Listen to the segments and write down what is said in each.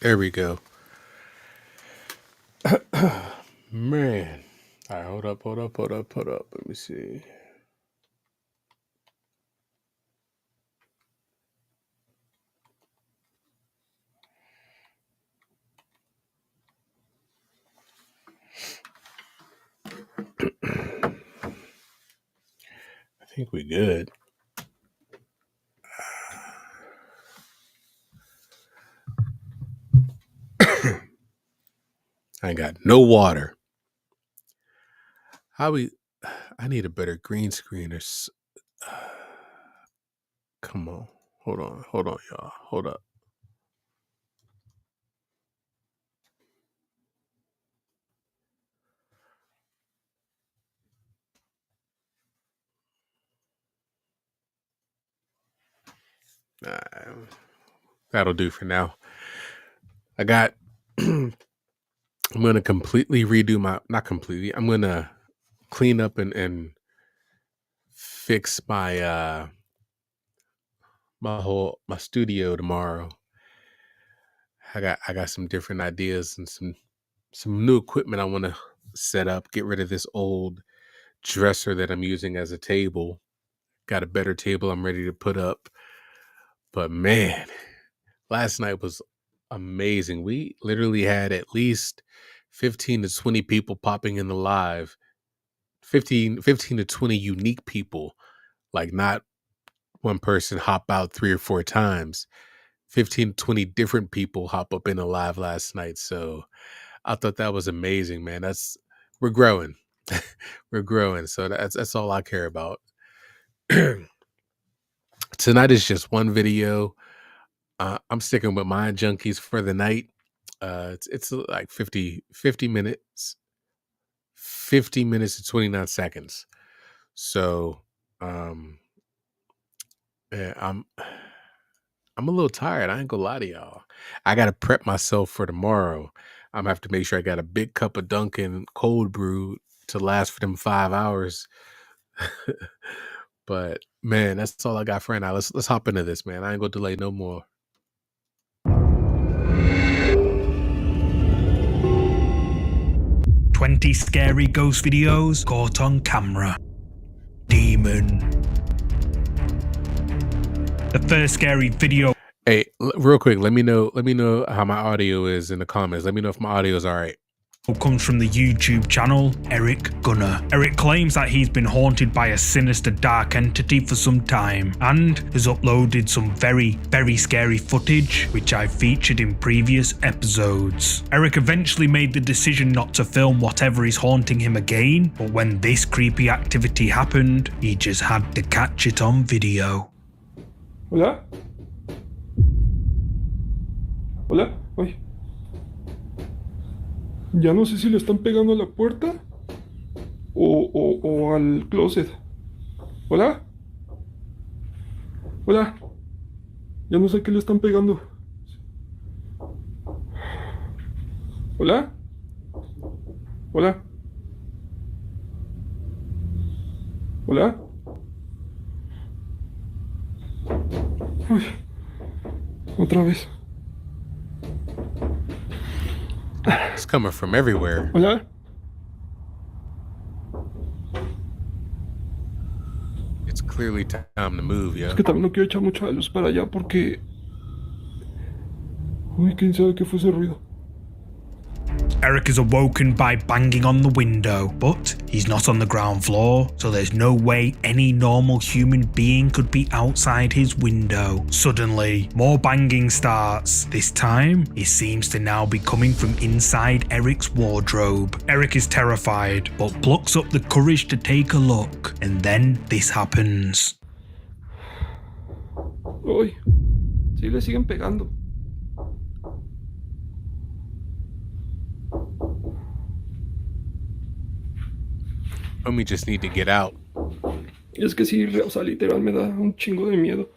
There we go. Man. All right, hold up. Let me see. I think we good. I ain't got no water. I need a better green screen come on. Hold on, y'all. Hold up. That'll do for now. I got I'm gonna completely redo not completely. I'm gonna clean up and fix my my studio tomorrow. I got some different ideas and some new equipment I want to set up. Get rid of this old dresser that I'm using as a table. Got a better table I'm ready to put up. But man, last night was amazing. We literally had at least 15 to 20 people popping in the live. 15 to 20 unique people. Like not one person hop out 3 or 4 times. 15 to 20 different people hop up in the live last night. So I thought that was amazing, man. We're growing. We're growing. So that's all I care about. Tonight is just one video. I'm sticking with Mind Junkies for the night. It's like 50 minutes. 50 minutes to 29 seconds. So yeah, I'm a little tired. I ain't gonna lie to y'all. I gotta prep myself for tomorrow. I'm gonna have to make sure I got a big cup of Dunkin' cold brew to last for them 5 hours. But man, that's all I got for now. Let's hop into this, man. I ain't gonna delay no more. 20 scary ghost videos caught on camera. Demon. The first scary video. Hey, real quick, let me know how my audio is in the comments. Let me know if my audio is all right. Comes from the YouTube channel Eric Gunner. Eric claims that he's been haunted by a sinister dark entity for some time and has uploaded some very, very scary footage which I've featured in previous episodes. Eric eventually made the decision not to film whatever is haunting him again, but when this creepy activity happened, he just had to catch it on video. Hola? Hola? Ay. Ya no sé si le están pegando a la puerta o al closet. ¿Hola? Hola. Ya no sé qué le están pegando. ¿Hola? ¿Hola? ¿Hola? Uy. Otra vez. It's coming from everywhere. ¿Hola? It's clearly time to move, yo. Es que también no quiero echar mucha luz para allá porque... Uy, quién sabe qué fue ese ruido. Eric is awoken by banging on the window, but he's not on the ground floor, so there's no way any normal human being could be outside his window. Suddenly, more banging starts. This time, it seems to now be coming from inside Eric's wardrobe. Eric is terrified, but plucks up the courage to take a look, and then this happens. Uy, sí le siguen pegando. We just need to get out. Es que sí, o sea, literal me da un chingo de miedo.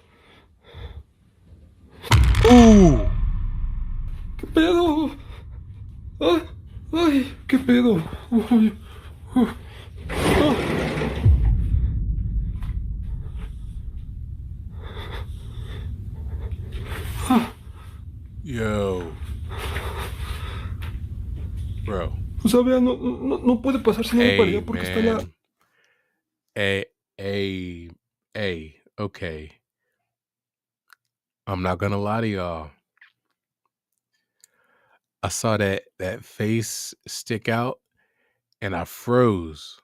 ¿Qué pedo? ¡Ah! ¡Ay! ¿Qué pedo? Uy. Yo. Bro. O sea, vea, no puede pasar si no ve para Hey, allá porque está la... man. Hey, okay. I'm not gonna lie to y'all. I saw that face stick out and I froze.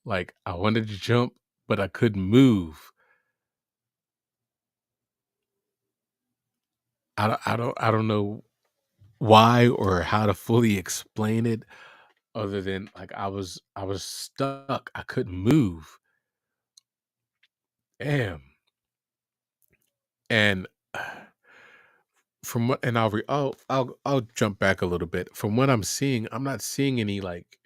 Like I wanted to jump, but I couldn't move. I don't know why or how to fully explain it other than like I was stuck. I couldn't move. Damn. And from what and I'll jump back a little bit. From what I'm seeing, I'm not seeing any like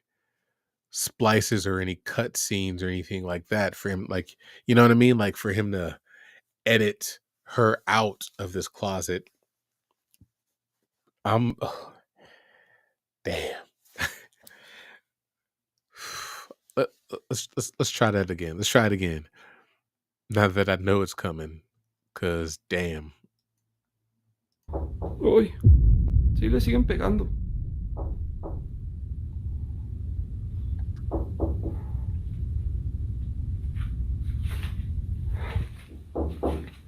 splices or any cut scenes or anything like that for him. Like, you know what I mean? Like for him to edit her out of this closet. I'm damn. Let's try that again. Let's try it again. Now that I know it's coming, cause damn. Uy, sí le siguen pegando.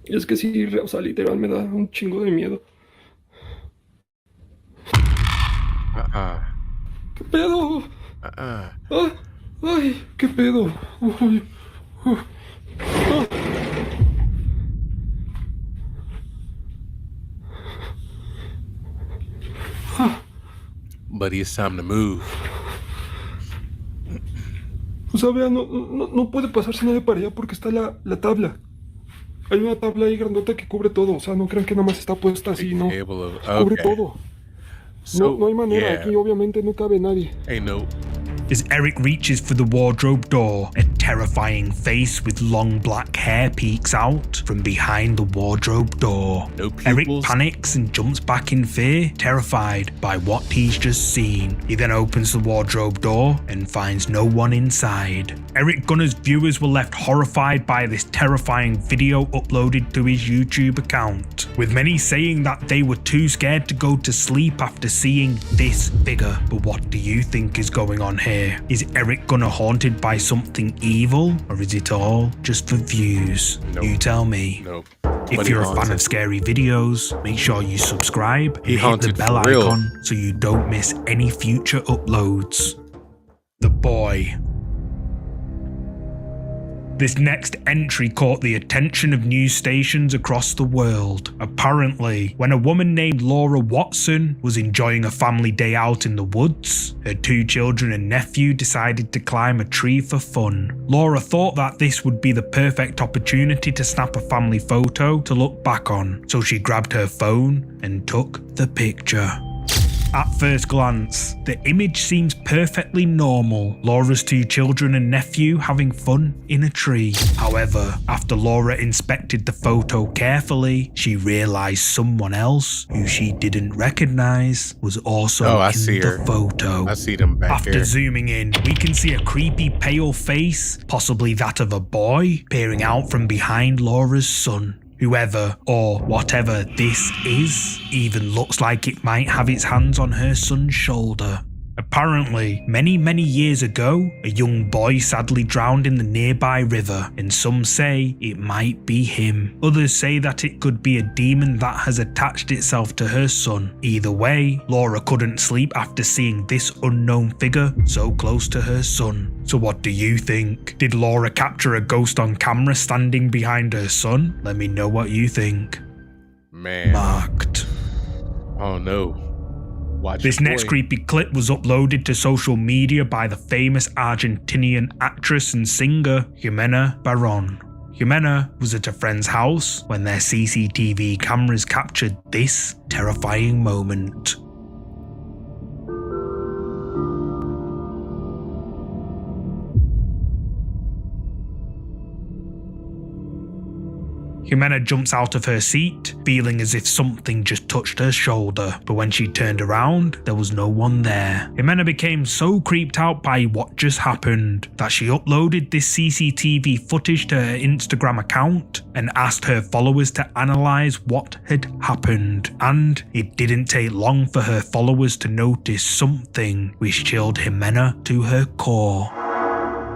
Y es que sí, o sea, literal me da un chingo de miedo. Uh-uh. ¿Qué pedo? Uh-uh. ¡Ah! ¡Ay! ¿Qué pedo? Uy, ah. Buddy, it's time to move. O sea, vea, no puede pasar si no ve para allá porque está la tabla. Hay una tabla ahí grandota que cubre todo. O sea, no crean que nada más está puesta así, no. Cubre todo. No hay manera. Yeah. Aquí obviamente no cabe nadie. Hey, no. As Eric reaches for the wardrobe door, a terrifying face with long black hair peeks out from behind the wardrobe door. No pupils. Eric panics and jumps back in fear, terrified by what he's just seen. He then opens the wardrobe door and finds no one inside. Eric Gunner's viewers were left horrified by this terrifying video uploaded to his YouTube account, with many saying that they were too scared to go to sleep after seeing this figure. But what do you think is going on here? Is Eric Gunner haunted by something evil, or is it all just for views? Nope. You tell me. Nope. If But you're he a fan haunted. of scary videos, make sure you subscribe and He hit the haunted bell for real. icon so you don't miss any future uploads. The Boy. This next entry caught the attention of news stations across the world. Apparently, when a woman named Laura Watson was enjoying a family day out in the woods, her 2 children and nephew decided to climb a tree for fun. Laura thought that this would be the perfect opportunity to snap a family photo to look back on, so she grabbed her phone and took the picture. At first glance, the image seems perfectly normal. Laura's 2 children and nephew having fun in a tree. However, after Laura inspected the photo carefully, she realised someone else, who she didn't recognise, was also I in see the her. photo. I see them back After here. zooming in, we can see a creepy pale face, possibly that of a boy, peering out from behind Laura's son. Whoever or whatever this is even looks like it might have its hands on her son's shoulder. Apparently, many years ago, a young boy sadly drowned in the nearby river, and some say it might be him. Others say that it could be a demon that has attached itself to her son. Either way, Laura couldn't sleep after seeing this unknown figure so close to her son. So what do you think? Did Laura capture a ghost on camera standing behind her son? Let me know what you think. Man. Marked. Oh no. Watch This your next boy. creepy clip was uploaded to social media by the famous Argentinian actress and singer Jimena Barón. Jimena was at a friend's house when their CCTV cameras captured this terrifying moment. Jimena jumps out of her seat, feeling as if something just touched her shoulder, but when she turned around, there was no one there. Jimena became so creeped out by what just happened that she uploaded this CCTV footage to her Instagram account and asked her followers to analyse what had happened. And it didn't take long for her followers to notice something which chilled Jimena to her core.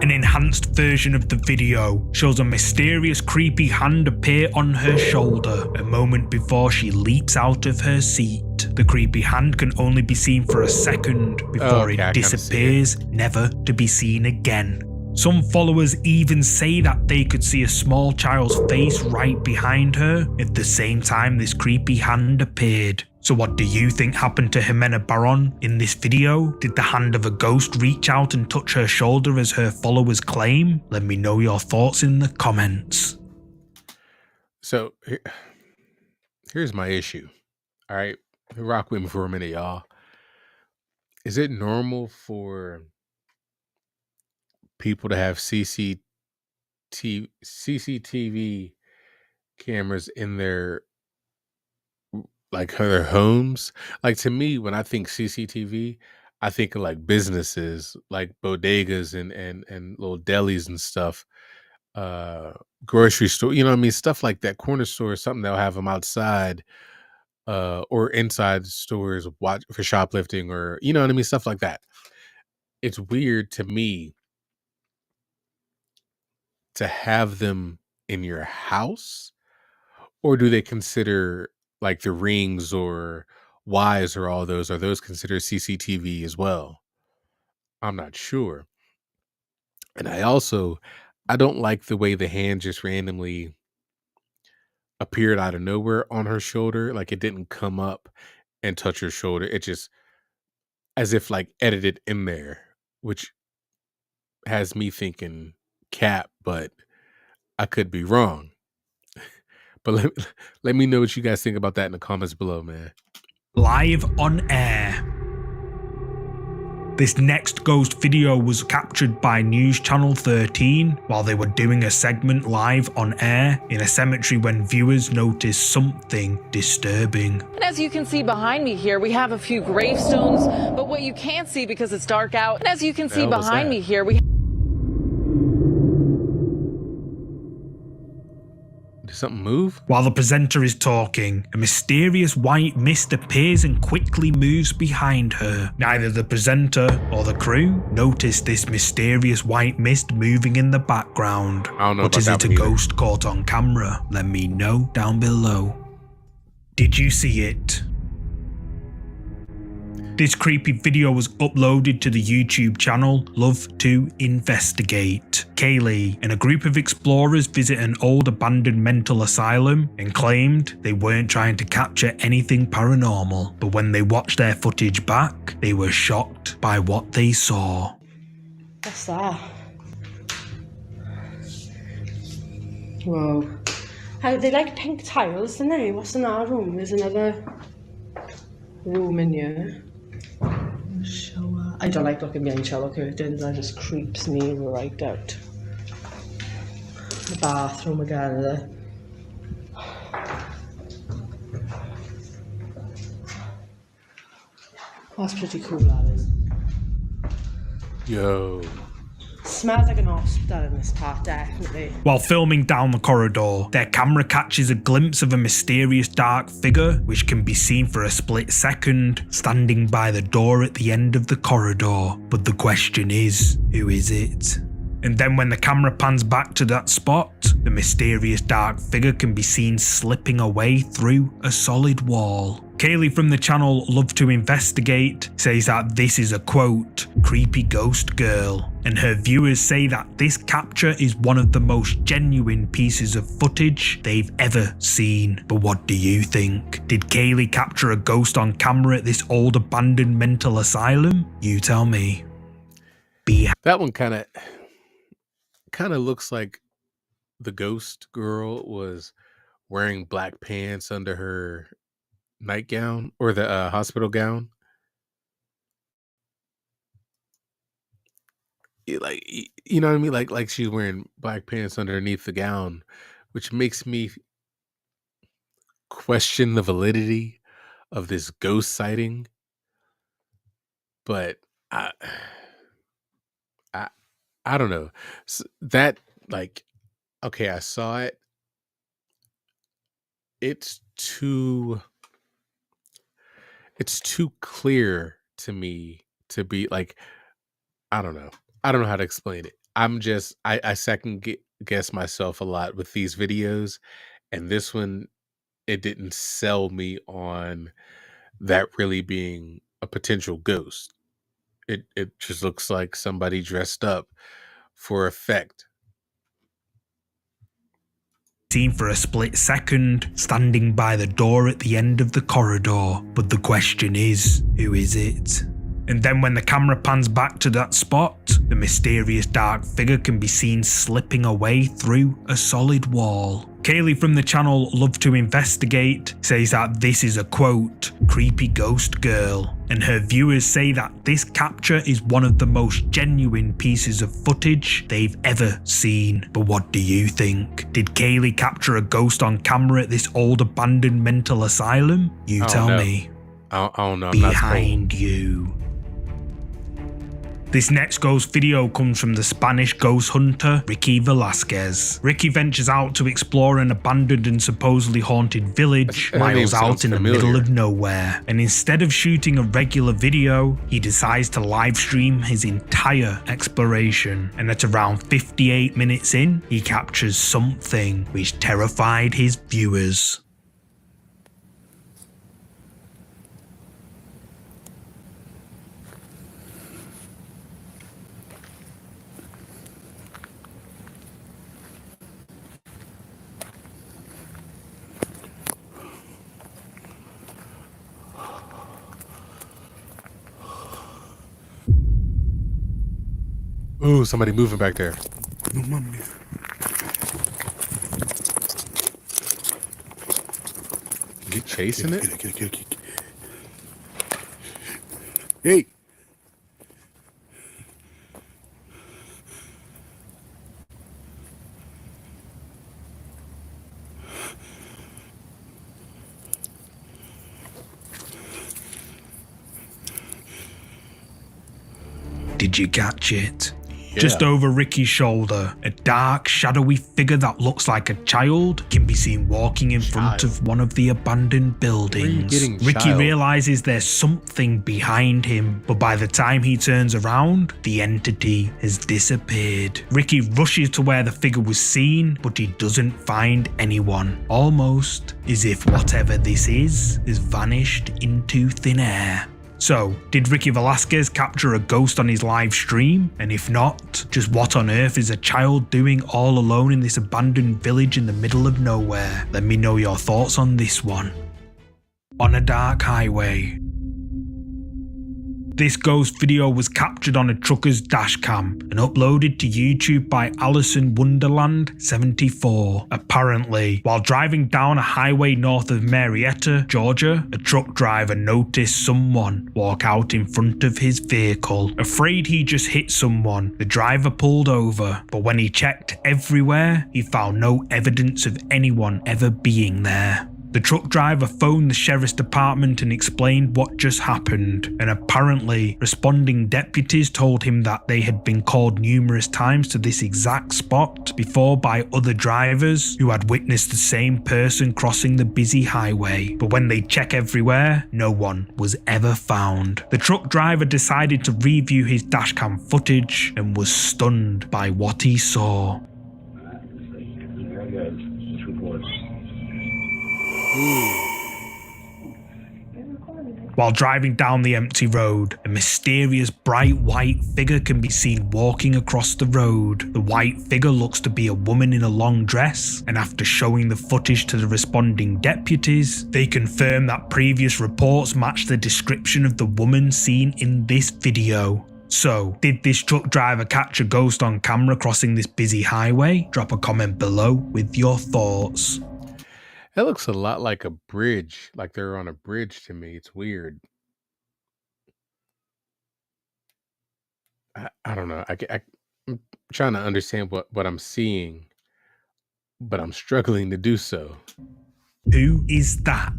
An enhanced version of the video shows a mysterious creepy hand appear on her shoulder a moment before she leaps out of her seat. The creepy hand can only be seen for a second before it disappears, never to be seen again. Some followers even say that they could see a small child's face right behind her at the same time this creepy hand appeared. So what do you think happened to Jimena Barron in this video? Did the hand of a ghost reach out and touch her shoulder as her followers claim? Let me know your thoughts in the comments. So here's my issue. All right, rock with me for a minute, y'all. Is it normal for people to have CCTV cameras in their homes? Like, to me, when I think CCTV, I think of like businesses, like bodegas and little delis and stuff, grocery store, you know what I mean? Stuff like that, corner store, something they'll have them outside, or inside stores, watch for shoplifting, or you know what I mean, stuff like that. It's weird to me to have them in your house, or do they consider like the Rings or Wise or all those, are those considered CCTV as well? I'm not sure. And I don't like the way the hand just randomly appeared out of nowhere on her shoulder. Like, it didn't come up and touch her shoulder. It just as if like edited in there, which has me thinking cat, but I could be wrong. But let me know what you guys think about that in the comments below, man. Live on air. This next ghost video was captured by News Channel 13 while they were doing a segment live on air in a cemetery when viewers noticed something disturbing. And as you can see behind me here, we have a few gravestones, but what you can't see because it's dark out, and as you can see behind me here, we Did something move? While the presenter is talking, a mysterious white mist appears and quickly moves behind her. Neither the presenter or the crew notice this mysterious white mist moving in the background. I don't know. But is it a ghost caught on camera? Let me know down below. Did you see it? This creepy video was uploaded to the YouTube channel Love to Investigate. Kaylee and a group of explorers visit an old abandoned mental asylum and claimed they weren't trying to capture anything paranormal, but when they watched their footage back, they were shocked by what they saw. What's that? Whoa. How they like pink tiles, don't they? What's in our room? There's another room in here. Shower. I don't like looking behind shower curtains, that just creeps me right out. The bathroom again there. That's pretty cool, that is. Yo. Smells like an hospital in this part, definitely. While filming down the corridor, their camera catches a glimpse of a mysterious dark figure, which can be seen for a split second, standing by the door at the end of the corridor. But the question is, who is it? And then when the camera pans back to that spot, the mysterious dark figure can be seen slipping away through a solid wall. Kaylee from the channel Love to Investigate says that this is a quote, creepy ghost girl, and her viewers say that this capture is one of the most genuine pieces of footage they've ever seen. But what do you think? Did Kaylee capture a ghost on camera at this old abandoned mental asylum? You tell me. That one kind of looks like the ghost girl was wearing black pants under her nightgown, or the hospital gown. Like, you know what I mean? Like she's wearing black pants underneath the gown, which makes me question the validity of this ghost sighting, but I I I don't know. That, like, okay, I saw it. It's too clear to me to be like, I don't know. I don't know how to explain it. I second guess myself a lot with these videos, and this one, it didn't sell me on that really being a potential ghost. It just looks like somebody dressed up for effect. Seen for a split second, standing by the door at the end of the corridor, but the question is, who is it? And then when the camera pans back to that spot, the mysterious dark figure can be seen slipping away through a solid wall. Kaylee from the channel Love to Investigate says that this is a quote, creepy ghost girl, and her viewers say that this capture is one of the most genuine pieces of footage they've ever seen. But what do you think? Did Kaylee capture a ghost on camera at this old abandoned mental asylum? You tell me. I don't know. Behind you. This next ghost video comes from the Spanish ghost hunter Ricky Velasquez. Ricky ventures out to explore an abandoned and supposedly haunted village miles out in the middle of nowhere, and instead of shooting a regular video, he decides to live stream his entire exploration, and at around 58 minutes in, he captures something which terrified his viewers. Ooh, somebody moving back there. No mames. You chasing it? Hey. Did you catch it? Yeah. Just over Ricky's shoulder, a dark, shadowy figure that looks like a child can be seen walking in front of one of the abandoned buildings. Ricky realizes there's something behind him, but by the time he turns around, the entity has disappeared. Ricky rushes to where the figure was seen, but he doesn't find anyone. Almost as if whatever this is has vanished into thin air. So, did Ricky Velasquez capture a ghost on his live stream? And if not, just what on earth is a child doing all alone in this abandoned village in the middle of nowhere? Let me know your thoughts on this one. On a dark highway. This ghost video was captured on a trucker's dashcam and uploaded to YouTube by Alison Wonderland 74. Apparently, while driving down a highway north of Marietta, Georgia, a truck driver noticed someone walk out in front of his vehicle. Afraid he just hit someone, the driver pulled over, but when he checked everywhere, he found no evidence of anyone ever being there. The truck driver phoned the sheriff's department and explained what just happened, and apparently responding deputies told him that they had been called numerous times to this exact spot before by other drivers who had witnessed the same person crossing the busy highway, but when they check everywhere, no one was ever found. The truck driver decided to review his dashcam footage and was stunned by what he saw. While driving down the empty road, a mysterious bright white figure can be seen walking across the road. The white figure looks to be a woman in a long dress, and after showing the footage to the responding deputies, they confirm that previous reports match the description of the woman seen in this video. So, did this truck driver catch a ghost on camera crossing this busy highway? Drop a comment below with your thoughts. That looks a lot like a bridge, like they're on a bridge to me. It's weird. I don't know. I'm trying to understand what I'm seeing, but I'm struggling to do so. Who is that?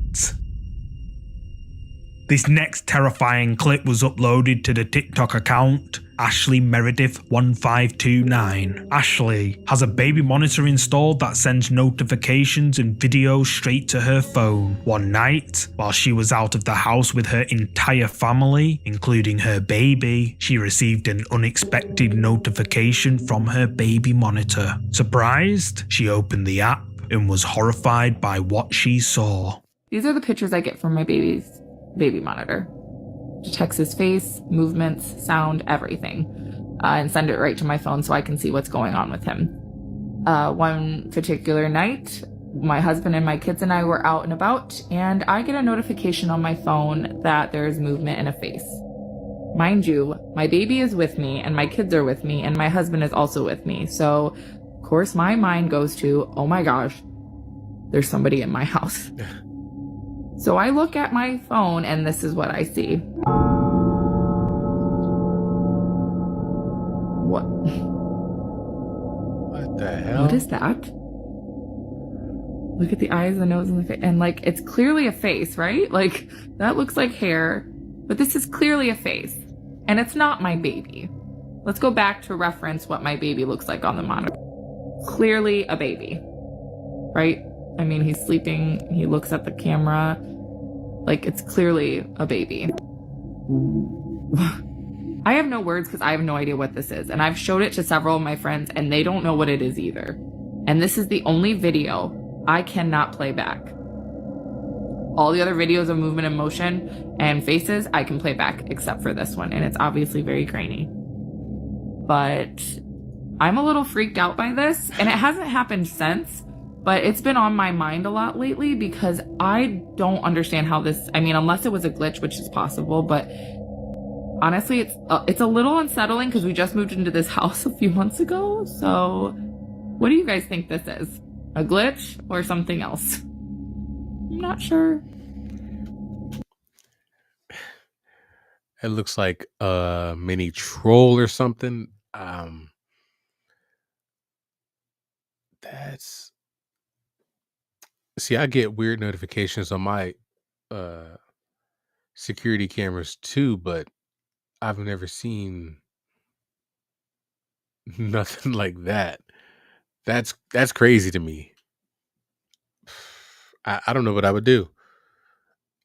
This next terrifying clip was uploaded to the TikTok account Ashley Meredith 1529. Ashley has a baby monitor installed that sends notifications and videos straight to her phone. One night, while she was out of the house with her entire family, including her baby, she received an unexpected notification from her baby monitor. Surprised, she opened the app and was horrified by what she saw. These are the pictures I get from my baby's baby monitor. Detects his face, movements, sound, everything, and send it right to my phone so I can see what's going on with him. One particular night, my husband and my kids and I were out and about, and I get a notification on my phone that there's movement in a face. Mind you, my baby is with me, and my kids are with me, and my husband is also with me. So, of course, my mind goes to, oh my gosh, there's somebody in my house. So I look at my phone and this is what I see. What? What the hell? What is that? Look at the eyes, the nose, and the face. And like, it's clearly a face, right? Like, that looks like hair, but this is clearly a face. And it's not my baby. Let's go back to reference what my baby looks like on the monitor. Clearly a baby, right? I mean, he's sleeping, he looks at the camera, like it's clearly a baby. I have no words because I have no idea what this is. And I've showed it to several of my friends and they don't know what it is either. And this is the only video I cannot play back. All the other videos of movement and motion and faces I can play back except for this one. And it's obviously very grainy. But I'm a little freaked out by this and it hasn't happened since. But it's been on my mind a lot lately because I don't understand how this, I mean, unless it was a glitch, which is possible, but honestly, it's a little unsettling because we just moved into this house a few months ago. So what do you guys think this is? A glitch or something else? I'm not sure. It looks like a mini troll or something. See, I get weird notifications on my security cameras too, but I've never seen nothing like that. That's crazy to me. I don't know what I would do.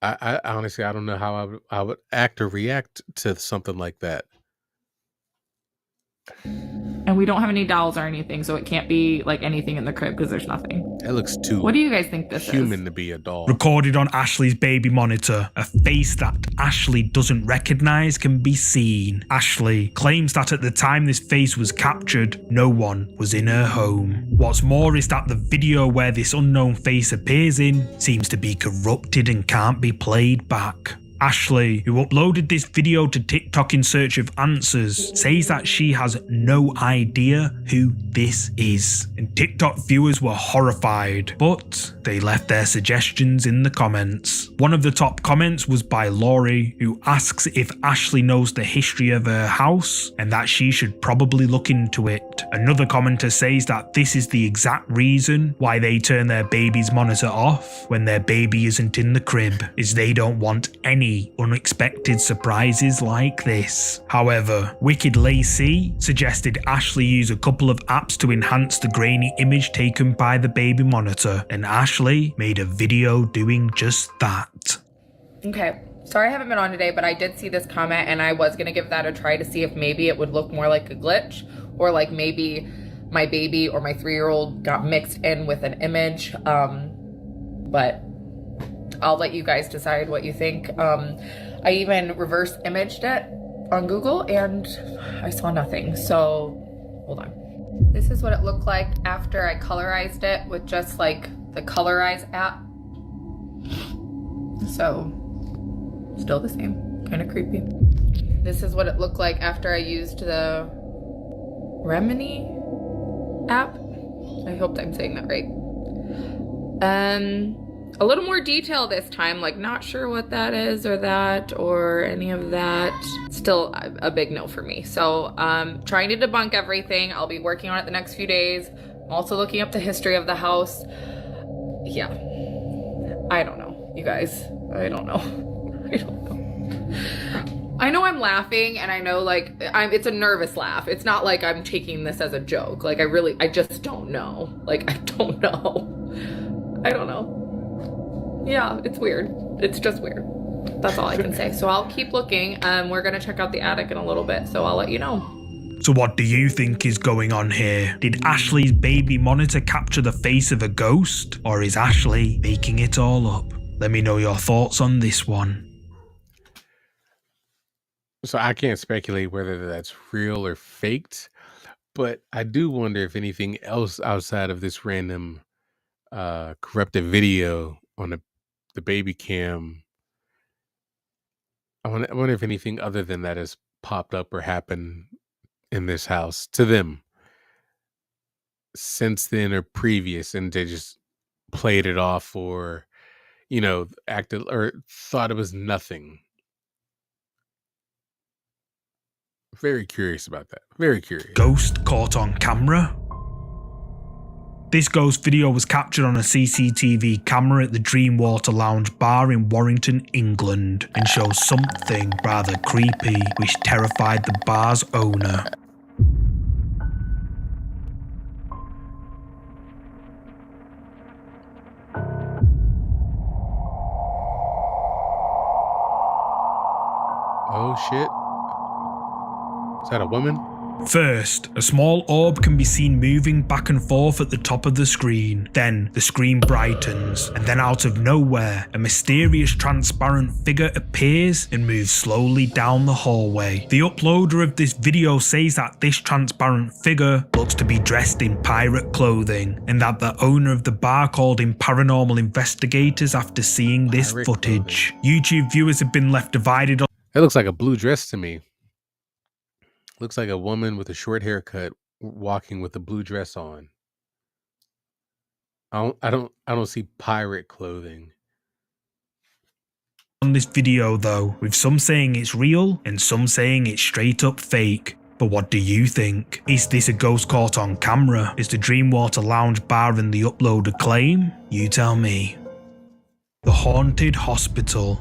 I honestly, I don't know how I would act or react to something like that. And we don't have any dolls or anything, so it can't be like anything in the crib because there's nothing. That looks too What do you guys think this human is? to be a doll. Recorded on Ashley's baby monitor, a face that Ashley doesn't recognize can be seen. Ashley claims that at the time this face was captured, no one was in her home. What's more is that the video where this unknown face appears in seems to be corrupted and can't be played back. Ashley, who uploaded this video to TikTok in search of answers, says that she has no idea who this is. And TikTok viewers were horrified, but they left their suggestions in the comments. One of the top comments was by Laurie, who asks if Ashley knows the history of her house and that she should probably look into it. Another commenter says that this is the exact reason why they turn their baby's monitor off when their baby isn't in the crib, is they don't want any unexpected surprises like this. However, Wicked Lacey suggested Ashley use a couple of apps to enhance the grainy image taken by the baby monitor, and Ashley made a video doing just that. Okay, sorry I haven't been on today, but I did see this comment and I was gonna give that a try to see if maybe it would look more like a glitch or like maybe my baby or my 3-year-old got mixed in with an image. But I'll let you guys decide what you think. I even reverse imaged it on Google and I saw nothing. So hold on. This is what it looked like after I colorized it with just like the Colorize app. So still the same, kind of creepy. This is what it looked like after I used the Remini app. I hope I'm saying that right. A little more detail this time, like not sure what that is or that or any of that. Still a big no for me. So trying to debunk everything. I'll be working on it the next few days. I'm also looking up the history of the house. Yeah, I don't know, you guys. I don't know. I don't know. I know I'm laughing, and I know like it's a nervous laugh. It's not like I'm taking this as a joke. Like I just don't know. Like I don't know. I don't know. Yeah, it's weird. It's just weird. That's all I can say. So I'll keep looking. We're gonna check out the attic in a little bit, so I'll let you know. So what do you think is going on here? Did Ashley's baby monitor capture the face of a ghost? Or is Ashley making it all up? Let me know your thoughts on this one. So I can't speculate whether that's real or faked, but I do wonder if anything else outside of this random corrupted video on the baby cam. I wonder if anything other than that has popped up or happened in this house to them since then or previous, and they just played it off or, acted or thought it was nothing. Very curious about that. Very curious. Ghost caught on camera? This ghost video was captured on a CCTV camera at the Dreamwater Lounge bar in Warrington, England, and shows something rather creepy which terrified the bar's owner. Oh shit. Is that a woman? First, a small orb can be seen moving back and forth at the top of the screen. Then, the screen brightens, and then out of nowhere, a mysterious transparent figure appears and moves slowly down the hallway. The uploader of this video says that this transparent figure looks to be dressed in pirate clothing, and that the owner of the bar called in paranormal investigators after seeing this footage. YouTube viewers have been left divided on. It looks like a blue dress to me. Looks like a woman with a short haircut walking with a blue dress on. I don't see pirate clothing on this video though, with some saying it's real and some saying it's straight up fake. But what do you think? Is this a ghost caught on camera? Is the Dreamwater Lounge bar and the uploader claim? You tell me. The Haunted Hospital.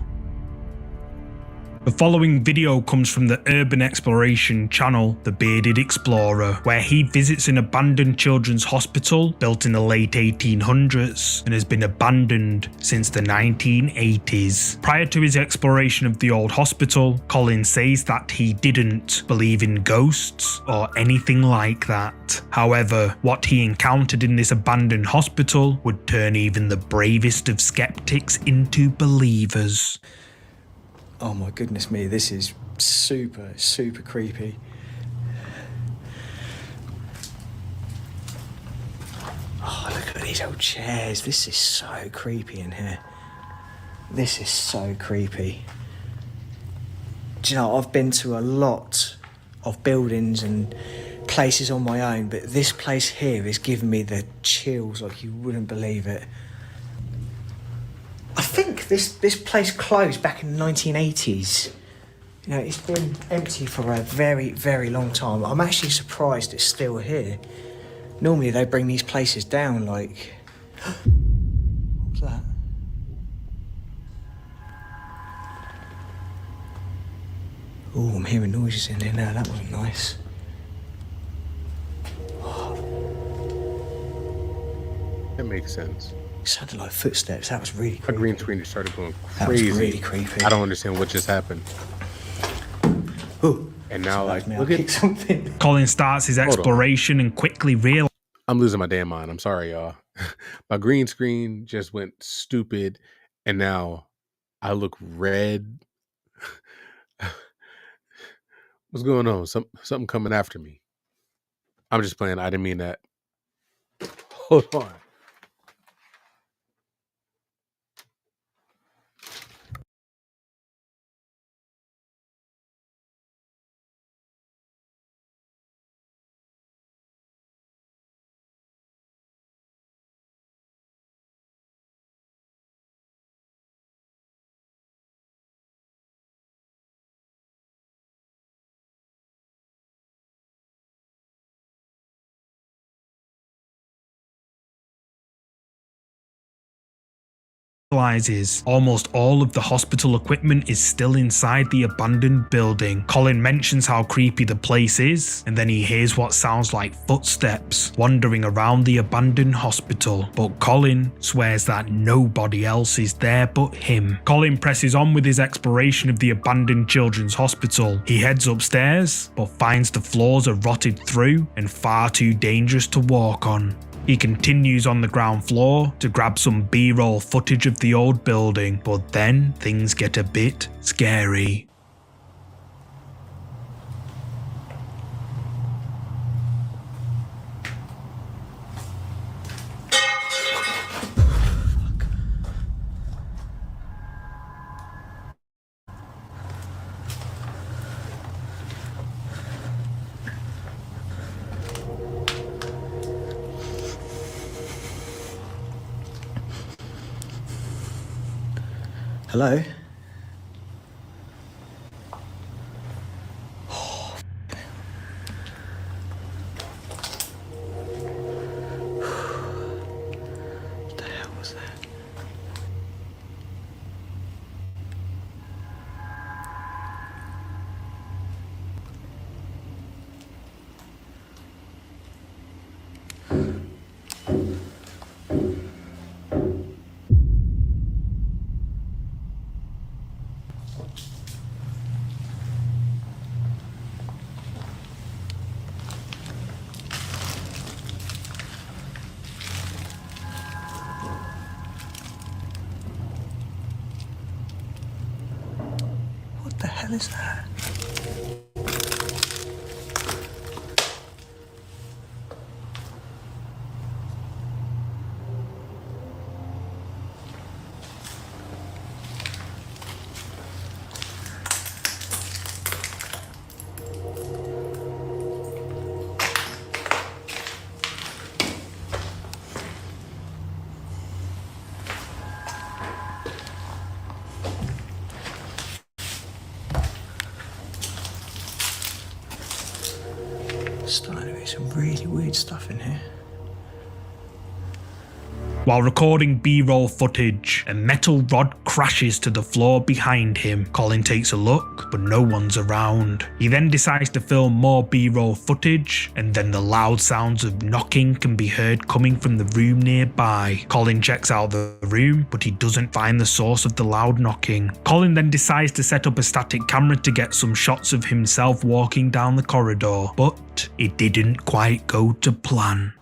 The following video comes from the urban exploration channel, The Bearded Explorer, where he visits an abandoned children's hospital built in the late 1800s and has been abandoned since the 1980s. Prior to his exploration of the old hospital, Colin says that he didn't believe in ghosts or anything like that. However, what he encountered in this abandoned hospital would turn even the bravest of skeptics into believers. Oh my goodness me, this is super, super creepy. Oh, look at these old chairs. This is so creepy in here. This is so creepy. Do you know, I've been to a lot of buildings and places on my own, but this place here is giving me the chills like you wouldn't believe it. I think this place closed back in the 1980s. You know, it's been empty for a very, very long time. I'm actually surprised it's still here. Normally they bring these places down, like... What's that? Oh, I'm hearing noises in there now. That wasn't nice. That makes sense. It sounded like footsteps. That was really creepy. My green screen just started going crazy. That was really creepy. I don't understand what just happened. Ooh. And now, like, Look at something. Colin starts his exploration and quickly realizes. I'm losing my damn mind. I'm sorry, y'all. My green screen just went stupid, and now I look red. What's going on? Something coming after me. I'm just playing. I didn't mean that. Hold on. realizes almost all of the hospital equipment is still inside the abandoned building. Colin mentions how creepy the place is, and then he hears what sounds like footsteps wandering around the abandoned hospital. But Colin swears that nobody else is there but him. Colin presses on with his exploration of the abandoned children's hospital. He heads upstairs, but finds the floors are rotted through and far too dangerous to walk on. He continues on the ground floor to grab some B-roll footage of the old building, but then things get a bit scary. Hello? What the hell was that? What the hell is that? Starting to be some really weird stuff in here. While recording B-roll footage, a metal rod crashes to the floor behind him. Colin takes a look, but no one's around. He then decides to film more B-roll footage, and then the loud sounds of knocking can be heard coming from the room nearby. Colin checks out the room, but he doesn't find the source of the loud knocking. Colin then decides to set up a static camera to get some shots of himself walking down the corridor, but it didn't quite go to plan.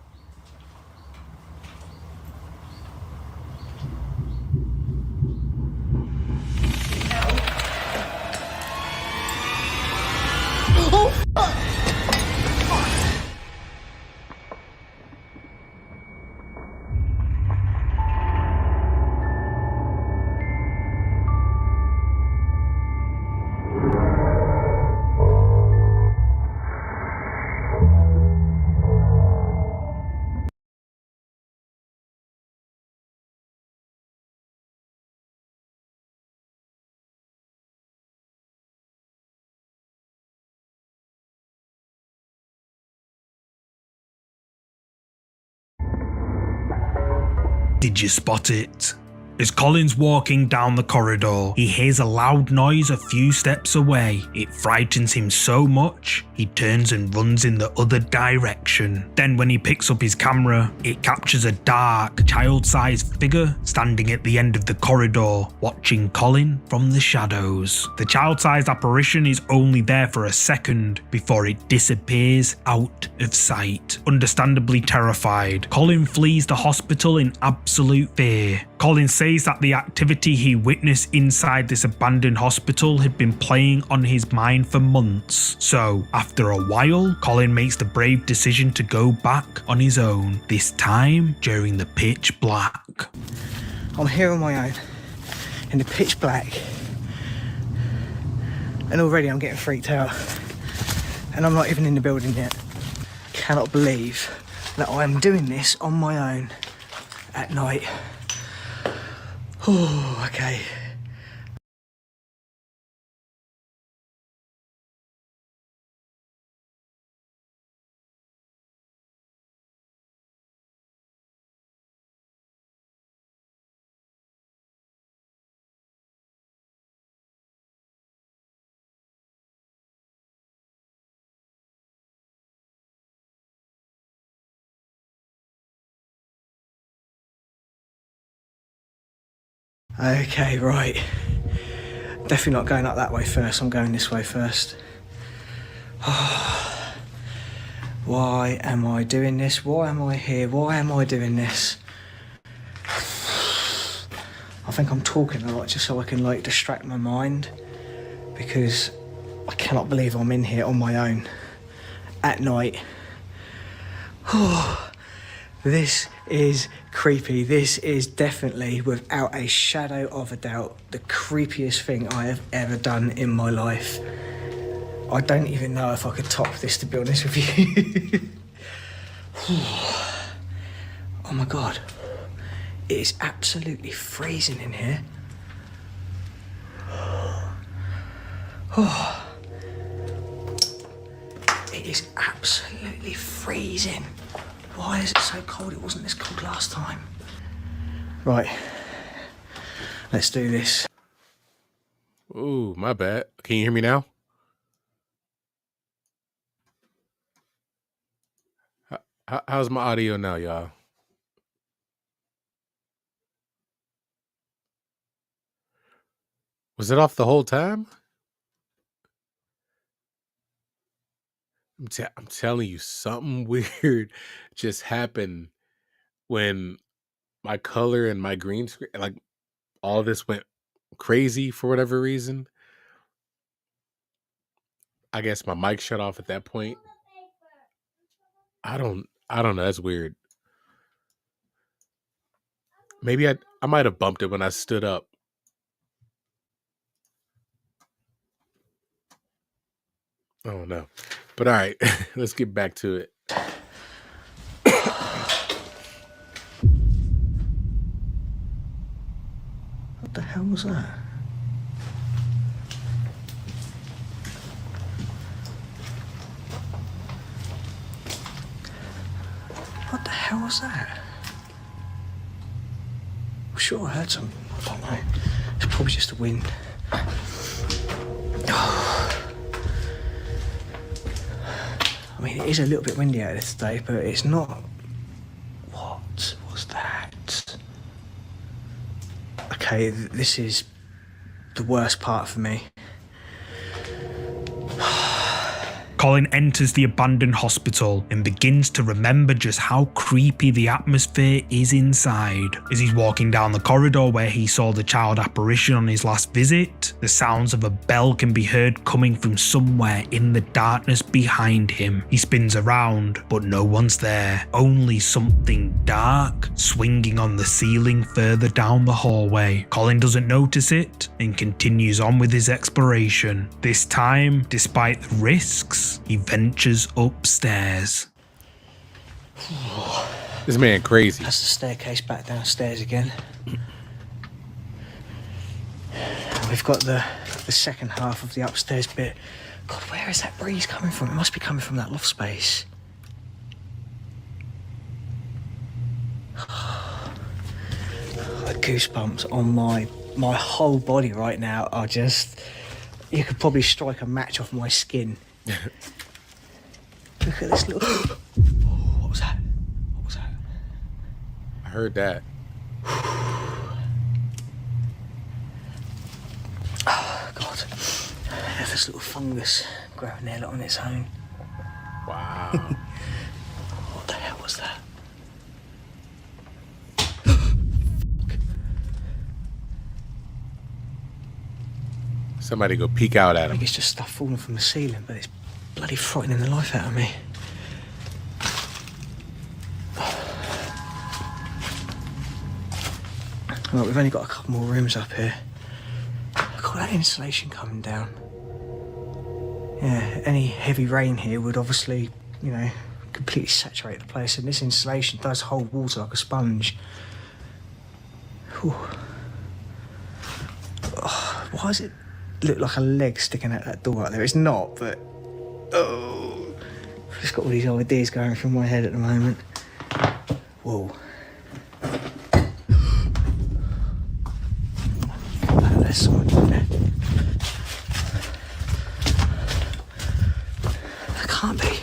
Did you spot it? As Colin's walking down the corridor, he hears a loud noise a few steps away. It frightens him so much, he turns and runs in the other direction. Then when he picks up his camera, it captures a dark, child-sized figure standing at the end of the corridor, watching Colin from the shadows. The child-sized apparition is only there for a second before it disappears out of sight. Understandably terrified, Colin flees the hospital in absolute fear. Colin says that the activity he witnessed inside this abandoned hospital had been playing on his mind for months. So, after a while, Colin makes the brave decision to go back on his own, this time during the pitch black. I'm here on my own, in the pitch black, and already I'm getting freaked out, and I'm not even in the building yet. Cannot believe that I'm doing this on my own at night. Oh, okay. Okay, right. Definitely not going up that way first. I'm going this way first. Why am I doing this? Why am I here? Why am I doing this? I think I'm talking a lot just so I can like distract my mind, because I cannot believe I'm in here on my own at night. This is creepy. This is definitely, without a shadow of a doubt, the creepiest thing I have ever done in my life. I don't even know if I could top this, to be honest with you. Oh my God. It is absolutely freezing in here. It is absolutely freezing. Why is it so cold? It wasn't this cold last time. Right. Let's do this. Ooh, my bad. Can you hear me now? How's my audio now, y'all? Was it off the whole time? I'm telling you, something weird just happened when my color and my green screen, like all this went crazy for whatever reason. I guess my mic shut off at that point. I don't know. That's weird. Maybe I might have bumped it when I stood up. Oh no. But all right, let's get back to it. What the hell was that? What the hell was that? I'm sure I heard something. I don't know. It's probably just the wind. I mean, it is a little bit windy out there today, but it's not. What was that? Okay, this is the worst part for me. Colin enters the abandoned hospital and begins to remember just how creepy the atmosphere is inside. As he's walking down the corridor where he saw the child apparition on his last visit, the sounds of a bell can be heard coming from somewhere in the darkness behind him. He spins around, but no one's there. Only something dark swinging on the ceiling further down the hallway. Colin doesn't notice it and continues on with his exploration. This time, despite the risks, he ventures upstairs. This man crazy. That's the staircase back downstairs again. We've got the second half of the upstairs bit. God, where is that breeze coming from? It must be coming from that loft space. The goosebumps on my whole body right now are just... You could probably strike a match off my skin. Look at this little... What was that? What was that? I heard that. Oh, God. There's this little fungus growing there on its own. Wow. What the hell was that? Somebody go peek out at I him. think it's just stuff falling from the ceiling, but it's bloody frightening the life out of me. Right, we've only got a couple more rooms up here. Got that insulation coming down. Yeah, any heavy rain here would obviously, you know, completely saturate the place, and this insulation does hold water like a sponge. Whew. Oh, why does it look like a leg sticking out that door out there? It's not, but... Oh! I've just got all these ideas going through my head at the moment. Whoa. Oh, there's someone in there. That can't be.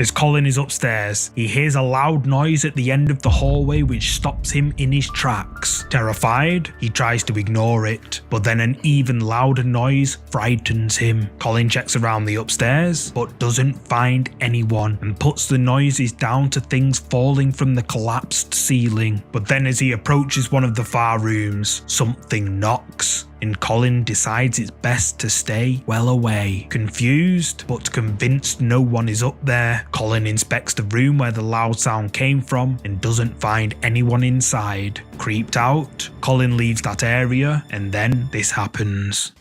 As Colin is upstairs, he hears a loud noise at the end of the hallway which stops him in his tracks. Terrified, he tries to ignore it, but then an even louder noise frightens him. Colin checks around the upstairs, but doesn't find anyone and puts the noises down to things falling from the collapsed ceiling. But then as he approaches one of the far rooms, something knocks, and Colin decides it's best to stay well away. Confused, but convinced no one is up there, Colin inspects the room where the loud sound came from and doesn't find anyone inside. Creeped out, Colin leaves that area, and then this happens.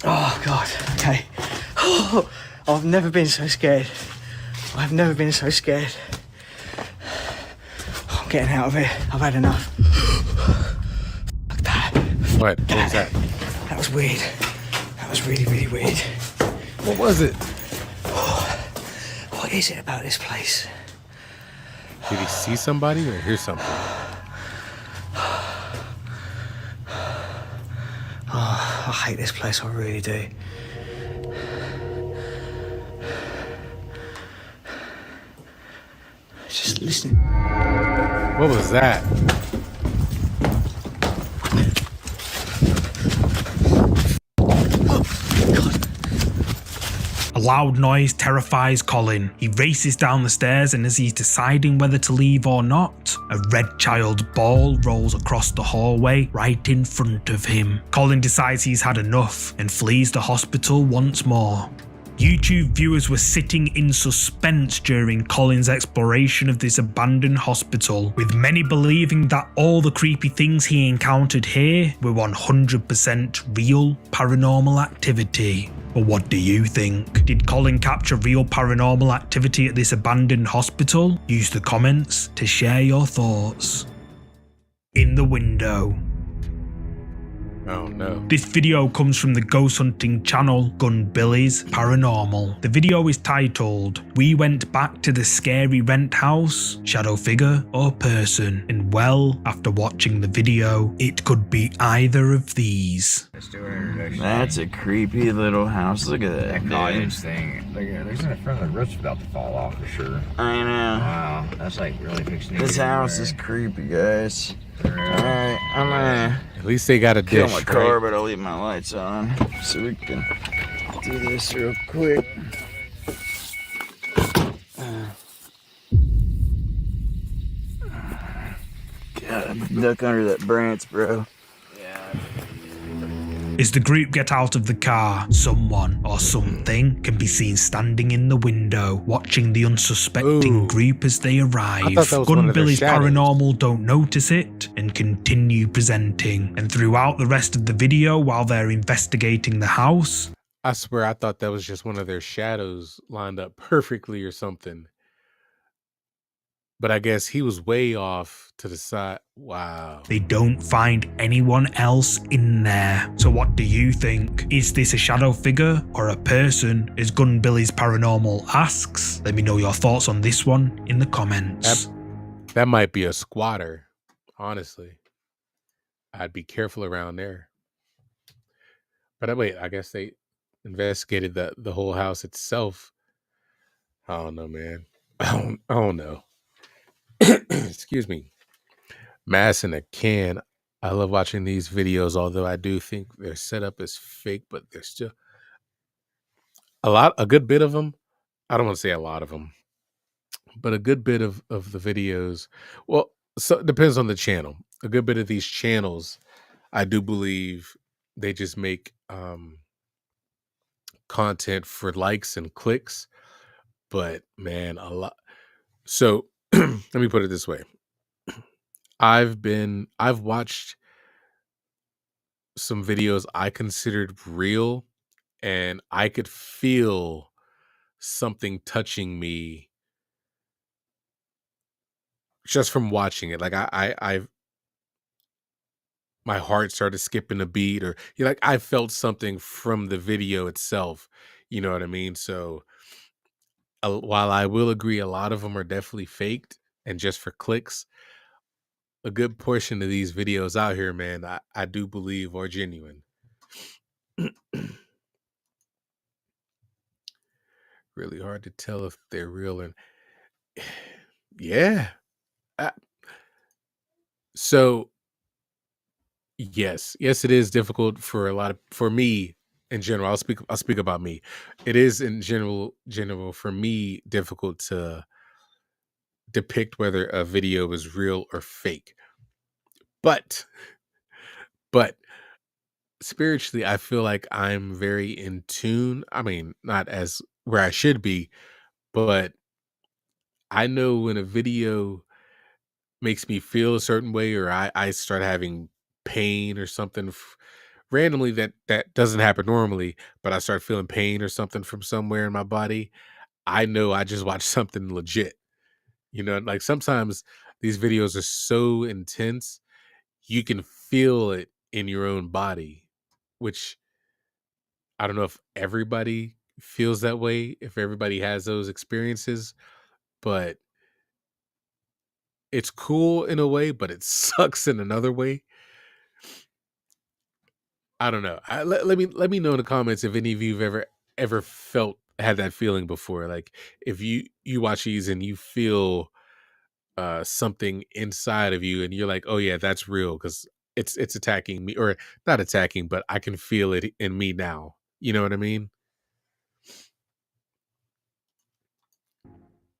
Oh, God. Okay. Oh, I've never been so scared. I've never been so scared. I'm getting out of here. I've had enough. Fuck that. What was that? That was weird. That was really, really weird. What was it? What is it about this place? Did he see somebody or hear something? Oh, I hate this place, I really do. Just listen. What was that? A loud noise terrifies Colin. He races down the stairs, and as he's deciding whether to leave or not, a red child's ball rolls across the hallway right in front of him. Colin decides he's had enough and flees the hospital once more. YouTube viewers were sitting in suspense during Colin's exploration of this abandoned hospital, with many believing that all the creepy things he encountered here were 100% real paranormal activity. But what do you think? Did Colin capture real paranormal activity at this abandoned hospital? Use the comments to share your thoughts. In the window. Oh no. This video comes from the ghost hunting channel Gun Billy's Paranormal. The video is titled, "We went back to the scary rent house, shadow figure or person." And well, after watching the video, it could be either of these. That's a creepy little house. Look at that cottage thing. There's in the front of the roof's about to fall off for sure. I know. Wow, that's like really fixing. This house is creepy, guys. Alright, I'm gonna At least they got a kill dish, my car, right? but I'll leave my lights on so we can do this real quick. God, duck under that branch, bro. As the group get out of the car, someone or something can be seen standing in the window, watching the unsuspecting Ooh. group as they arrive. I thought that was one Gun of their Billy's shadows. Paranormal don't notice it and continue presenting. And throughout the rest of the video, while they're investigating the house, I swear I thought that was just one of their shadows lined up perfectly or something. But I guess he was way off to the side. Wow. they don't find anyone else in there. So what do you think? Is this a shadow figure or a person, as Gun Billy's Paranormal asks? Let me know your thoughts on this one in the comments. That might be a squatter, honestly. I'd be careful around there. But wait, I guess they investigated the whole house itself. I don't know, man. I don't know. Excuse me. Mass in a can. I love watching these videos, although I do think their setup is fake, but there's still a good bit of them. I don't want to say a lot of them, but a good bit of the videos. Well, so it depends on the channel. A good bit of these channels, I do believe they just make content for likes and clicks. But man, a lot. So let me put it this way. I've watched some videos I considered real, and I could feel something touching me just from watching it. Like I've my heart started skipping a beat, or like I felt something from the video itself. You know what I mean? So while I will agree a lot of them are definitely faked and just for clicks, a good portion of these videos out here, man, I do believe are genuine. really hard to tell if they're real. And yeah. Uh, so yes, it is difficult for for me in general. I'll speak about me. It is in general for me difficult to depict whether a video is real or fake. But but spiritually, I feel like I'm very in tune. I mean, not as where I should be, but I know when a video makes me feel a certain way, or I start having pain or something randomly that doesn't happen normally, but I start feeling pain or something from somewhere in my body. I know I just watched something legit. Like sometimes these videos are so intense, you can feel it in your own body, which I don't know if everybody feels that way, if everybody has those experiences, but it's cool in a way, but it sucks in another way. I don't know. Let me know in the comments if any of you have ever had that feeling before. Like if you watch these and you feel something inside of you and you're like, oh yeah, that's real because it's attacking me, or not attacking, but I can feel it in me now. You know what I mean?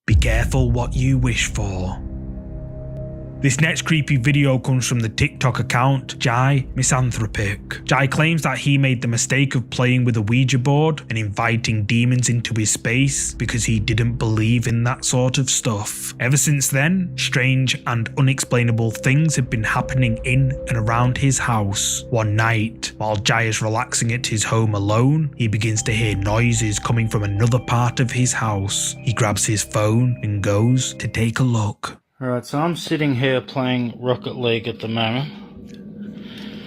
Be careful what you wish for. This next creepy video comes from the TikTok account Jai Misanthropic. Jai claims that he made the mistake of playing with a Ouija board and inviting demons into his space because he didn't believe in that sort of stuff. Ever since then, strange and unexplainable things have been happening in and around his house. One night, while Jai is relaxing at his home alone, he begins to hear noises coming from another part of his house. He grabs his phone and goes to take a look. Alright, so I'm sitting here playing Rocket League at the moment.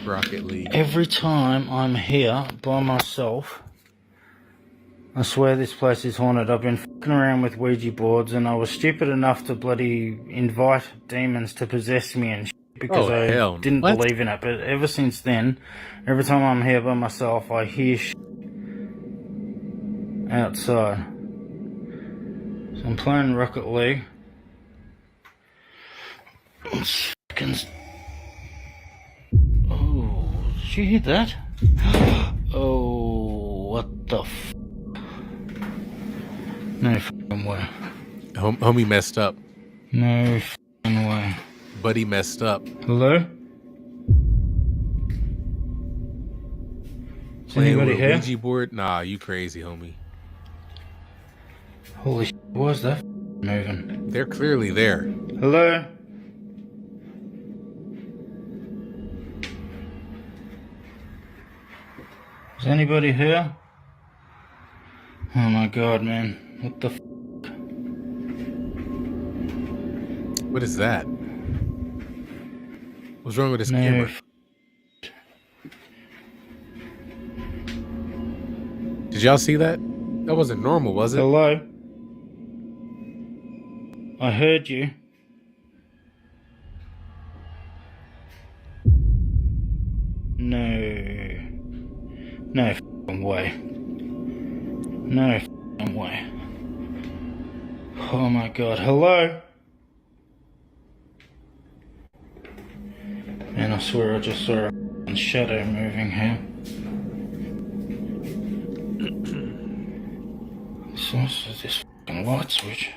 Rocket League. Every time I'm here by myself, I swear this place is haunted. I've been fucking around with Ouija boards and I was stupid enough to bloody invite demons to possess me and shit because I didn't believe in it. But ever since then, every time I'm here by myself, I hear shit outside. So I'm playing Rocket League. Oh, did you hear that? Oh, what the f? No f***ing way. Homie messed up. No f***ing way. Buddy messed up. Hello? Is anybody here? Ouija board? Nah, you crazy, homie. Holy shit, why is that moving? They're clearly there. Hello? Is anybody here? Oh my god, man. What the f? What is that? What's wrong with this camera? Did y'all see that? That wasn't normal, was it? Hello? I heard you. No. No f***ing way. No f***ing way. Oh my god, hello? Man, I swear I just saw a shadow moving here. So what's this f***ing light switch?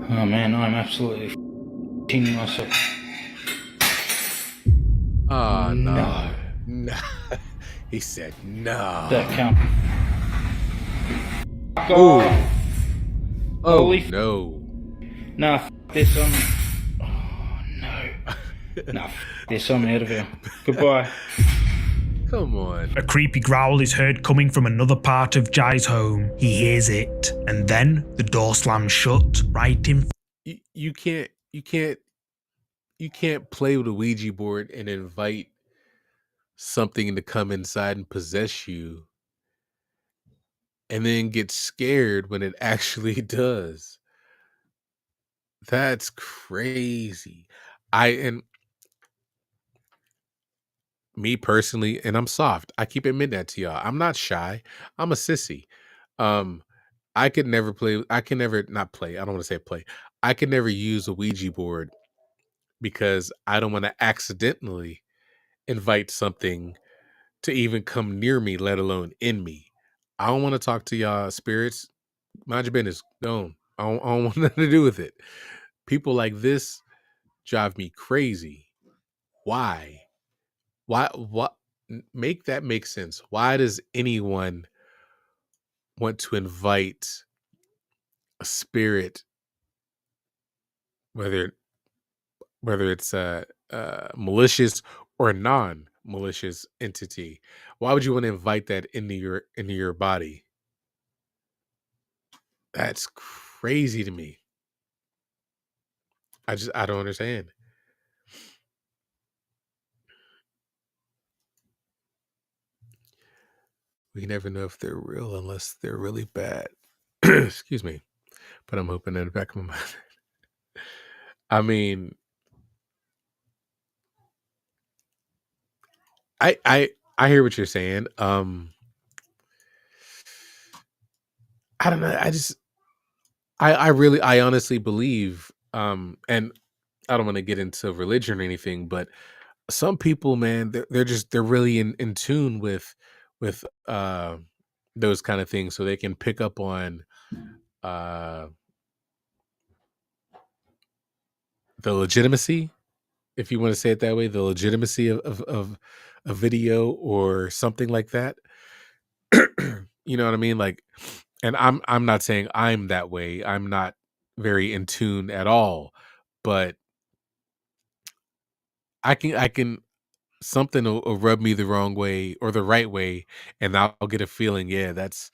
Oh man, I'm absolutely f***ing myself. Oh, no. No. He said no. That count. Oh. Oh, Holy no. Nah, f this, oh, no. Nah, f this, I'm out of here. Goodbye. Come on. A creepy growl is heard coming from another part of Jai's home. He hears it, and then the door slams shut right in. You can't play with a Ouija board and invite something to come inside and possess you and then get scared when it actually does. That's crazy. me personally, and I'm soft. I keep admitting that to y'all. I'm not shy. I'm a sissy. Um, I could never play. I can never not play. I don't want to say play. I could never use a Ouija board because I don't want to accidentally invite something to even come near me, let alone in me. I don't want to talk to y'all spirits. Mind your business. Don't. I don't want nothing to do with it. People like this drive me crazy. Why? Why? What? Make that make sense. Why does anyone want to invite a spirit, whether it's a malicious or non-malicious entity? Why would you want to invite that into your body? That's crazy to me. I don't understand. We never know if they're real unless they're really bad. Excuse me. But I'm hoping in the back of my mind. I mean, I hear what you're saying. I don't know. I honestly believe, and I don't want to get into religion or anything, but some people, man, they're really in tune with those kind of things, so they can pick up on the legitimacy, if you want to say it that way, the legitimacy of a video or something like that. You know what I mean? Like, and I'm not saying I'm that way. I'm not very in tune at all, but I can something will rub me the wrong way or the right way, and I'll get a feeling, yeah, that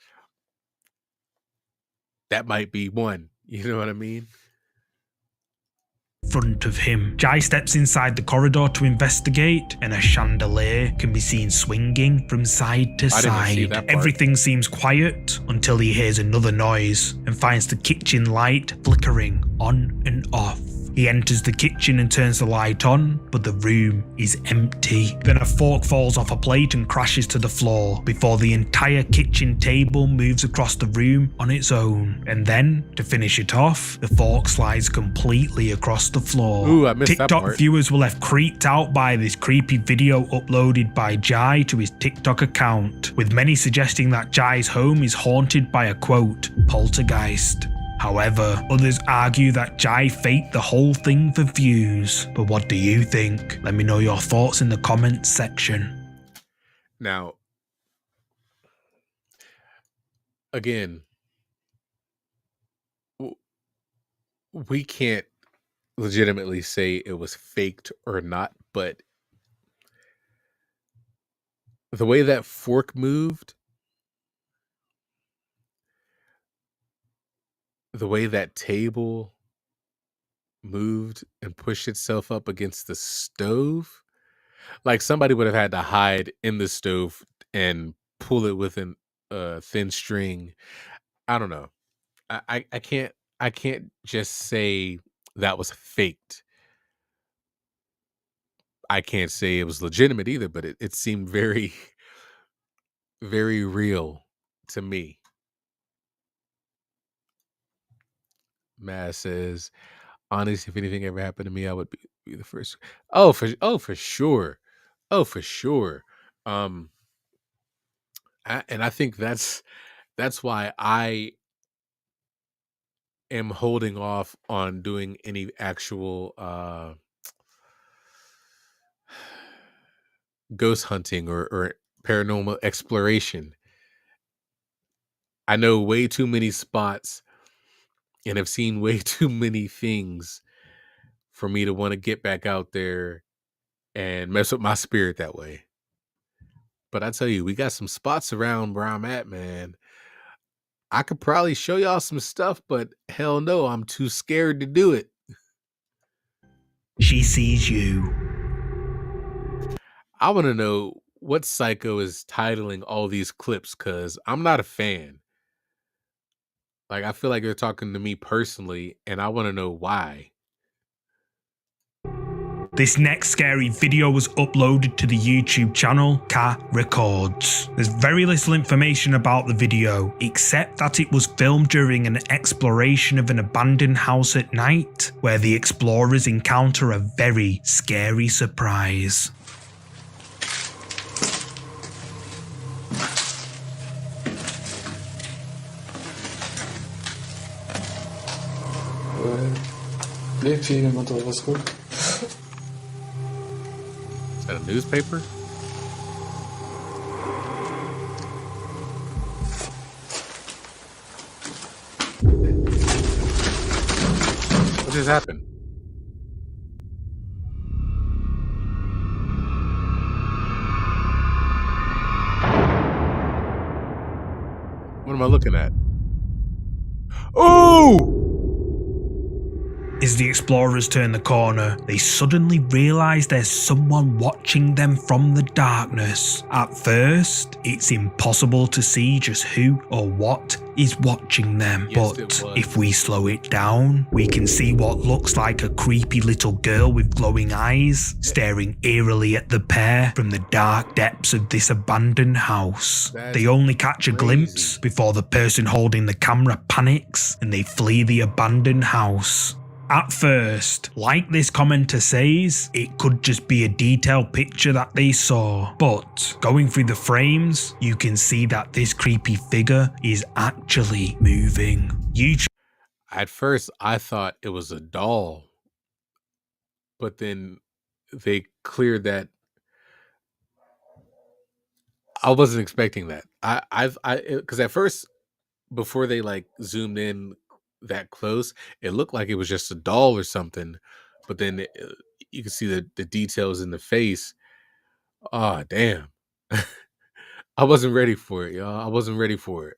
might be one. You know what I mean? Front of him. Jai steps inside the corridor to investigate, and a chandelier can be seen swinging from side to side. Everything seems quiet until he hears another noise and finds the kitchen light flickering on and off. He enters the kitchen and turns the light on, but the room is empty. Then a fork falls off a plate and crashes to the floor before the entire kitchen table moves across the room on its own. And then, to finish it off, the fork slides completely across the floor. Ooh, I missed that TikTok part. viewers were left creeped out by this creepy video uploaded by Jai to his TikTok account, with many suggesting that Jai's home is haunted by a quote, poltergeist. However, others argue that Jai faked the whole thing for views. But what do you think? Let me know your thoughts in the comments section. Now, again, we can't legitimately say it was faked or not, but the way that fork moved, the way that table moved and pushed itself up against the stove, like somebody would have had to hide in the stove and pull it with a thin string. I don't know. I can't just say that was faked. I can't say it was legitimate either, but it seemed very, very real to me. Matt says, honestly, if anything ever happened to me, I would be the first. Oh, for sure. Oh, for sure. And I think that's why I am holding off on doing any actual ghost hunting or paranormal exploration. I know way too many spots and have seen way too many things for me to want to get back out there and mess with my spirit that way. But I tell you, we got some spots around where I'm at, man. I could probably show y'all some stuff, but hell no, I'm too scared to do it. She sees you. I want to know what psycho is titling all these clips, because I'm not a fan. Like, I feel like they're talking to me personally, and I want to know why. This next scary video was uploaded to the YouTube channel Ka Records. There's very little information about the video, except that it was filmed during an exploration of an abandoned house at night, where the explorers encounter a very scary surprise. Is that a newspaper? What just happened? What am I looking at? Oh! As the explorers turn the corner, they suddenly realise there's someone watching them from the darkness. At first, it's impossible to see just who or what is watching them, Yes, but if we slow it down, we can see what looks like a creepy little girl with glowing eyes, staring eerily at the pair from the dark depths of this abandoned house. They only catch a glimpse before the person holding the camera panics and they flee the abandoned house. At first, like this commenter says, it could just be a detailed picture that they saw, but going through the frames, you can see that this creepy figure is actually moving. At first, I thought it was a doll, but then they cleared that. I wasn't expecting that. Because at first, before they like zoomed in that close, it looked like it was just a doll or something, but then you can see the details in the face. Oh damn. I wasn't ready for it, y'all. I wasn't ready for it.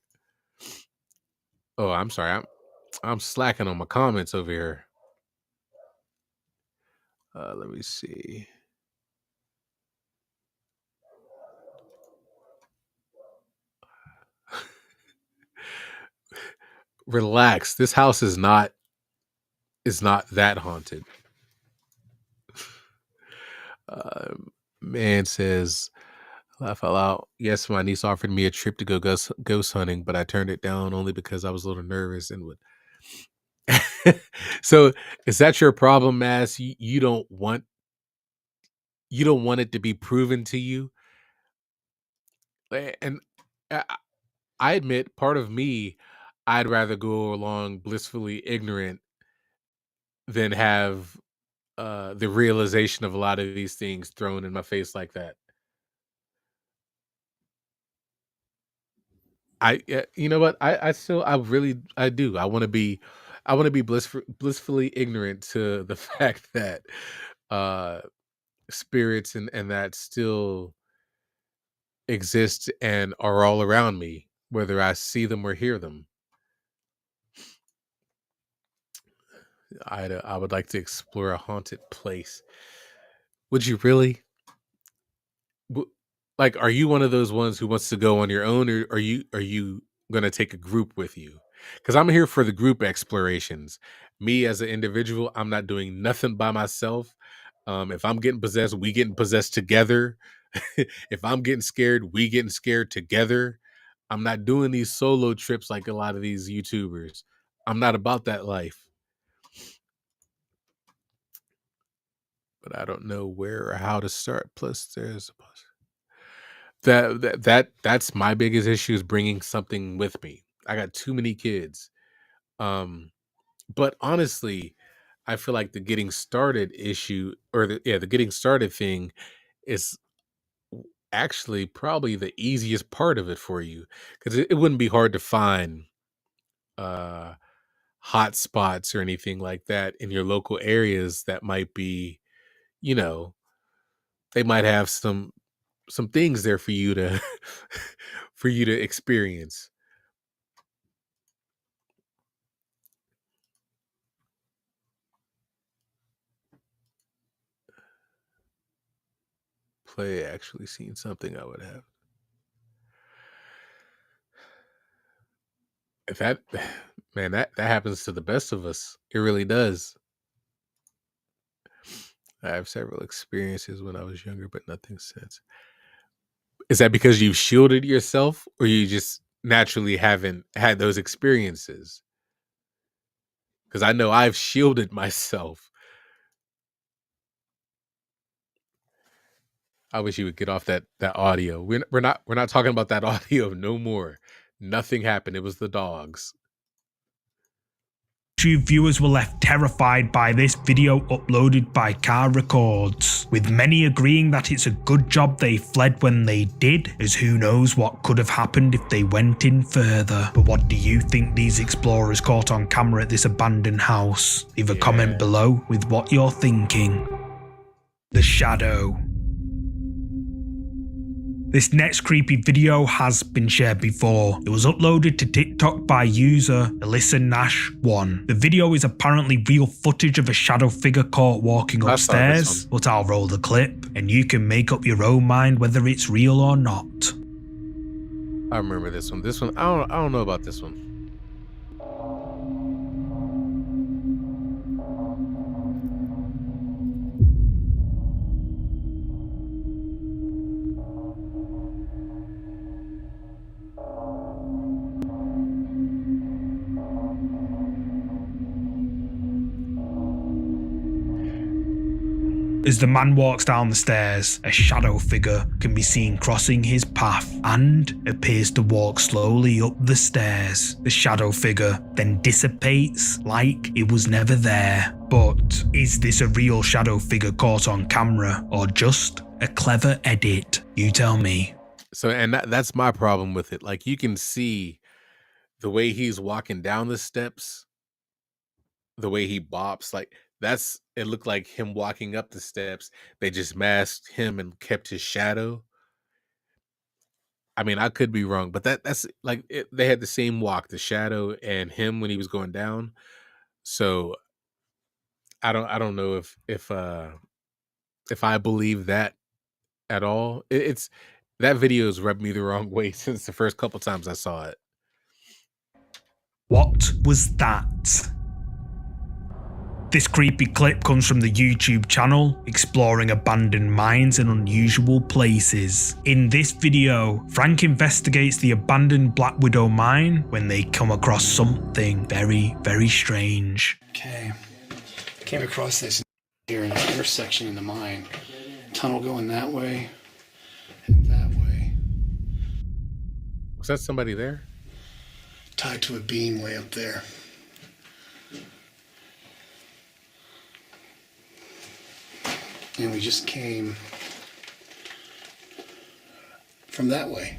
Oh, I'm sorry. I'm slacking on my comments over here. Let me see. Relax. This house is not that haunted. Man says, laugh out loud. Yes, my niece offered me a trip to go ghost hunting, but I turned it down only because I was a little nervous and would. So, is that your problem, Mass? You don't want it to be proven to you, and I admit, part of me, I'd rather go along blissfully ignorant than have the realization of a lot of these things thrown in my face like that. You know what? I do. I want to be blissfully ignorant to the fact that spirits and that still exist and are all around me, whether I see them or hear them. I would like to explore a haunted place. Would you really? Like, are you one of those ones who wants to go on your own, or are you going to take a group with you? Because I'm here for the group explorations. Me as an individual, I'm not doing nothing by myself. If I'm getting possessed, we getting possessed together. If I'm getting scared, we getting scared together. I'm not doing these solo trips like a lot of these YouTubers. I'm not about that life. But I don't know where or how to start. Plus, there's that's my biggest issue, is bringing something with me. I got too many kids. But honestly, I feel like the getting started issue, or the getting started thing, is actually probably the easiest part of it for you, because it wouldn't be hard to find hot spots or anything like that in your local areas that might be, they might have some things there for you to for you to experience. Play actually seen something I would have. If that man, that happens to the best of us. It really does. I have several experiences when I was younger, but nothing since. Is that because you've shielded yourself, or you just naturally haven't had those experiences? Because I know I've shielded myself. I wish you would get off that audio. We're not talking about that audio no more. Nothing happened. It was the dogs. YouTube viewers were left terrified by this video uploaded by Car Records, with many agreeing that it's a good job they fled when they did, as who knows what could have happened if they went in further. But what do you think these explorers caught on camera at this abandoned house? Leave a comment below with what you're thinking. The Shadow. This next creepy video has been shared before. It was uploaded to TikTok by user Alyssa Nash 1. The video is apparently real footage of a shadow figure caught walking upstairs, but I'll roll the clip and you can make up your own mind whether it's real or not. I remember this one. This one, I don't know about this one. As the man walks down the stairs, a shadow figure can be seen crossing his path and appears to walk slowly up the stairs. The shadow figure then dissipates like it was never there. But is this a real shadow figure caught on camera or just a clever edit? You tell me. So, and that's my problem with it. Like, you can see the way he's walking down the steps, the way he bops, like it looked like him walking up the steps. They just masked him and kept his shadow. I mean, I could be wrong, but that's like they had the same walk, the shadow and him when he was going down. So I don't know if I believe that at all. It's that video's rubbed me the wrong way since the first couple times I saw it. What was that? This creepy clip comes from the YouTube channel Exploring Abandoned Mines in Unusual Places. In this video, Frank investigates the abandoned Black Widow mine when they come across something very, very strange. Okay, came across this here in an intersection in the mine. Tunnel going that way and that way. Was that somebody there? Tied to a beam way up there. And we just came from that way.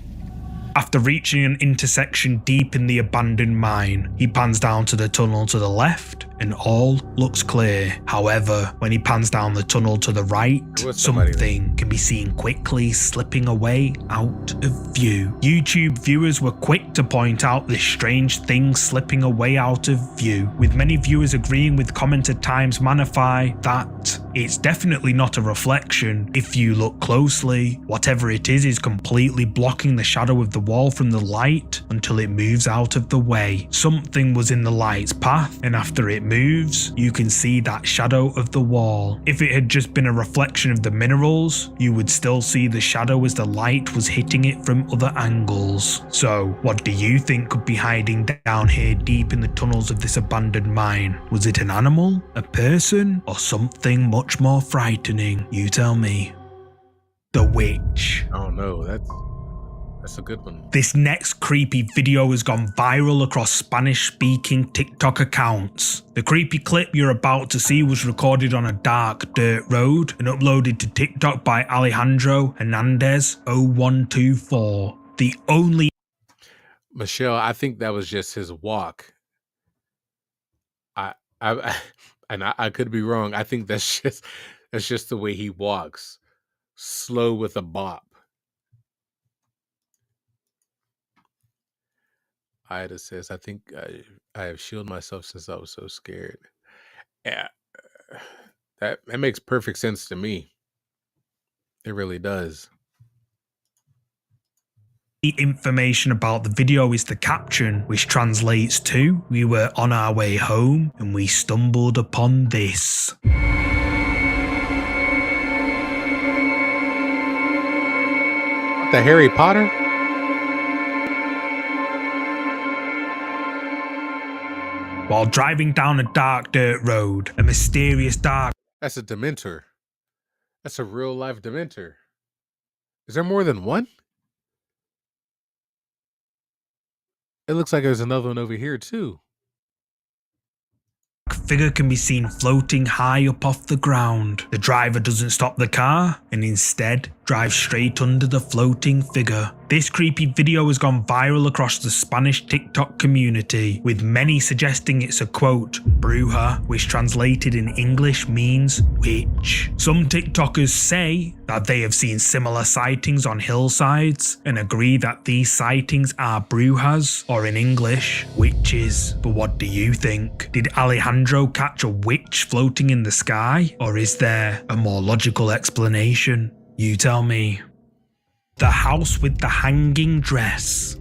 After reaching an intersection deep in the abandoned mine, he pans down to the tunnel to the left and all looks clear. However, when he pans down the tunnel to the right, something can be seen quickly slipping away out of view. YouTube viewers were quick to point out this strange thing slipping away out of view, with many viewers agreeing with commenter Times Manify that it's definitely not a reflection. If you look closely, whatever it is completely blocking the shadow of the wall from the light until it moves out of the way. Something was in the light's path, and after it moves, you can see that shadow of the wall. If it had just been a reflection of the minerals, you would still see the shadow as the light was hitting it from other angles. So, what do you think could be hiding down here deep in the tunnels of this abandoned mine? Was it an animal, a person, or something much more frightening? You tell me. The Witch. Oh no, that's a good one. This next creepy video has gone viral across Spanish-speaking TikTok accounts. The creepy clip you're about to see was recorded on a dark dirt road and uploaded to TikTok by Alejandro Hernandez 0124. The only... Michelle, I think that was just his walk. I could be wrong. I think that's just the way he walks. Slow with a bop. Ida says, I think I have shielded myself since I was so scared. Yeah, that makes perfect sense to me. It really does. The information about the video is the caption, which translates to, "We were on our way home and we stumbled upon this." the Harry Potter? While driving down a dark dirt road, a mysterious dark... That's a Dementor. That's a real life Dementor. Is there more than one? It looks like there's another one over here too. Figure can be seen floating high up off the ground. The driver doesn't stop the car and instead drives straight under the floating figure. This creepy video has gone viral across the Spanish TikTok community, with many suggesting it's a quote, bruja, which translated in English means witch. Some TikTokers say that they have seen similar sightings on hillsides and agree that these sightings are brujas, or in English, witches. But what do you think? Did Alejandro catch a witch floating in the sky? Or is there a more logical explanation? You tell me. The house with the hanging dress.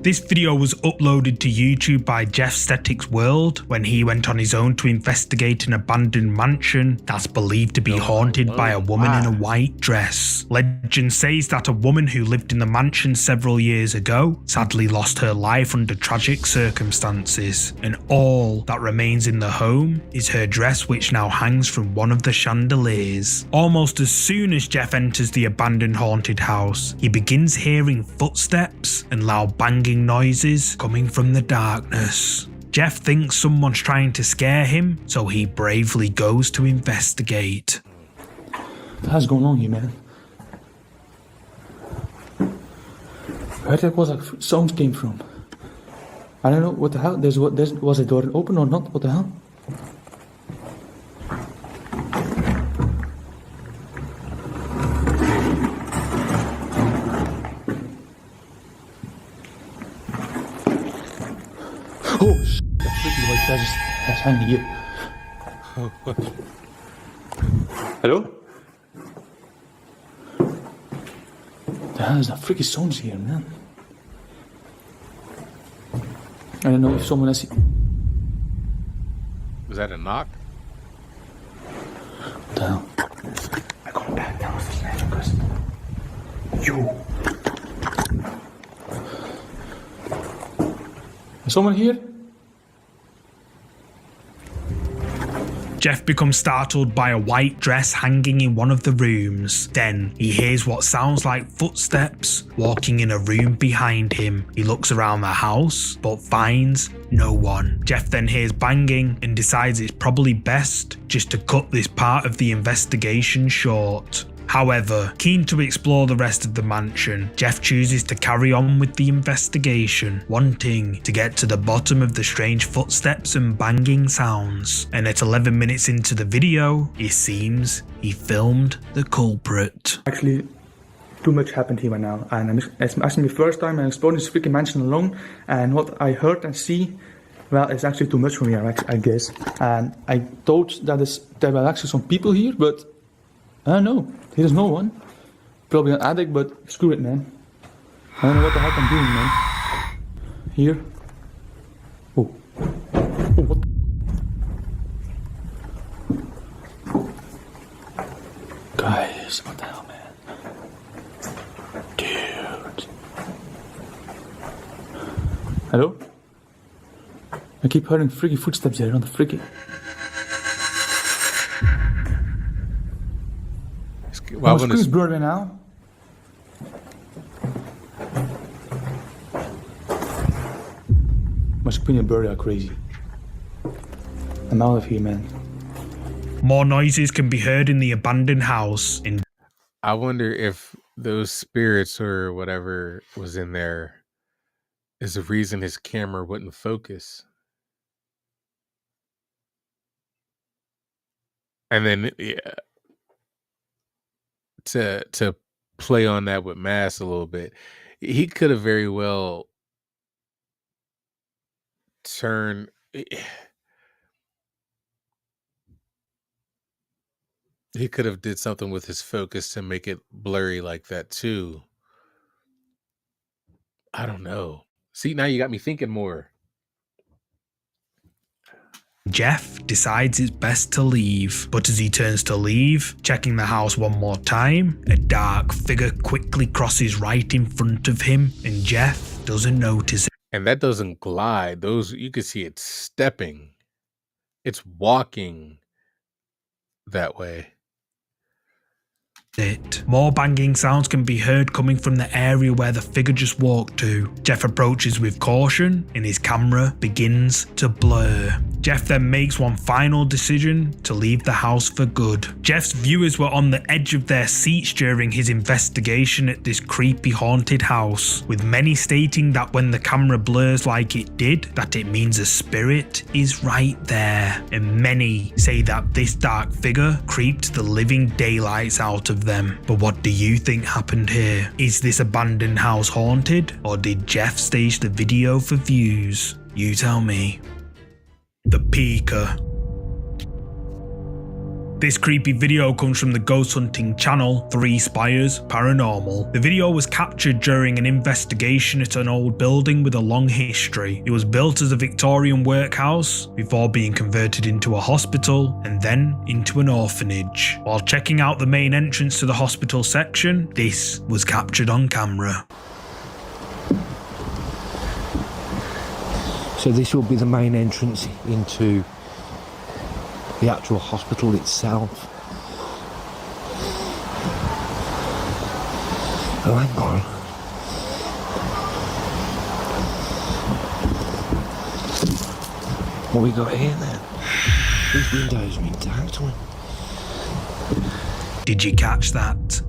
This video was uploaded to YouTube by Jeff Statics World when he went on his own to investigate an abandoned mansion that's believed to be haunted by a woman in a white dress. Legend says that a woman who lived in the mansion several years ago sadly lost her life under tragic circumstances, and all that remains in the home is her dress, which now hangs from one of the chandeliers. Almost as soon as Jeff enters the abandoned haunted house, he begins hearing footsteps and loud banging noises coming from the darkness. Jeff thinks someone's trying to scare him, so he bravely goes to investigate. What's going on here, man? Where that was like sounds came from? I don't know what the hell. Was the door open or not? What the hell? Oh, that freaking white guy that's hanging here. Hello? The hell is that freaking sounds here, man? I don't know if someone else... Was that a knock? What the hell? I'm going back downstairs because... You! Is someone here? Jeff becomes startled by a white dress hanging in one of the rooms. Then he hears what sounds like footsteps walking in a room behind him. He looks around the house but finds no one. Jeff then hears banging and decides it's probably best just to cut this part of the investigation short. However, keen to explore the rest of the mansion, Jeff chooses to carry on with the investigation, wanting to get to the bottom of the strange footsteps and banging sounds. And at 11 minutes into the video, it seems he filmed the culprit. Actually, too much happened here right now, and it's actually my first time I'm exploring this freaking mansion alone, and what I heard and see, well, it's actually too much for me, I guess. And I thought that there were actually some people here, but I don't know. There's no one. Probably an addict, but screw it, man. I don't know what the heck I'm doing, man. Here. Oh. Oh, what the... Guys, what the hell, man? Dude. Hello? I keep hearing freaky footsteps there on the freaky... My screen's blurry now. My screen is blurry like crazy. I'm out of here, man. More noises can be heard in the abandoned house. I wonder if those spirits or whatever was in there is the reason his camera wouldn't focus. And then, yeah. To play on that with Mass a little bit, he could have very well turned. He could have did something with his focus to make it blurry like that too. I don't know. See, now you got me thinking more. Jeff decides it's best to leave, but as he turns to leave, checking the house one more time, a dark figure quickly crosses right in front of him, and Jeff doesn't notice it. And that doesn't glide. Those, you can see it stepping. It's walking that way. More banging sounds can be heard coming from the area where the figure just walked to. Jeff approaches with caution and his camera begins to blur. Jeff then makes one final decision to leave the house for good. Jeff's viewers were on the edge of their seats during his investigation at this creepy haunted house, with many stating that when the camera blurs like it did, that it means a spirit is right there. And many say that this dark figure creeped the living daylights out of them. But what do you think happened here? Is this abandoned house haunted, or did Jeff stage the video for views? You tell me. The Peeker. This creepy video comes from the ghost hunting channel 3 Spires Paranormal. The video was captured during an investigation at an old building with a long history. It was built as a Victorian workhouse before being converted into a hospital and then into an orphanage. While checking out the main entrance to the hospital section, this was captured on camera. So this will be the main entrance into the actual hospital itself. Oh, hang on. What we got here then? These windows are intact. Did you catch that?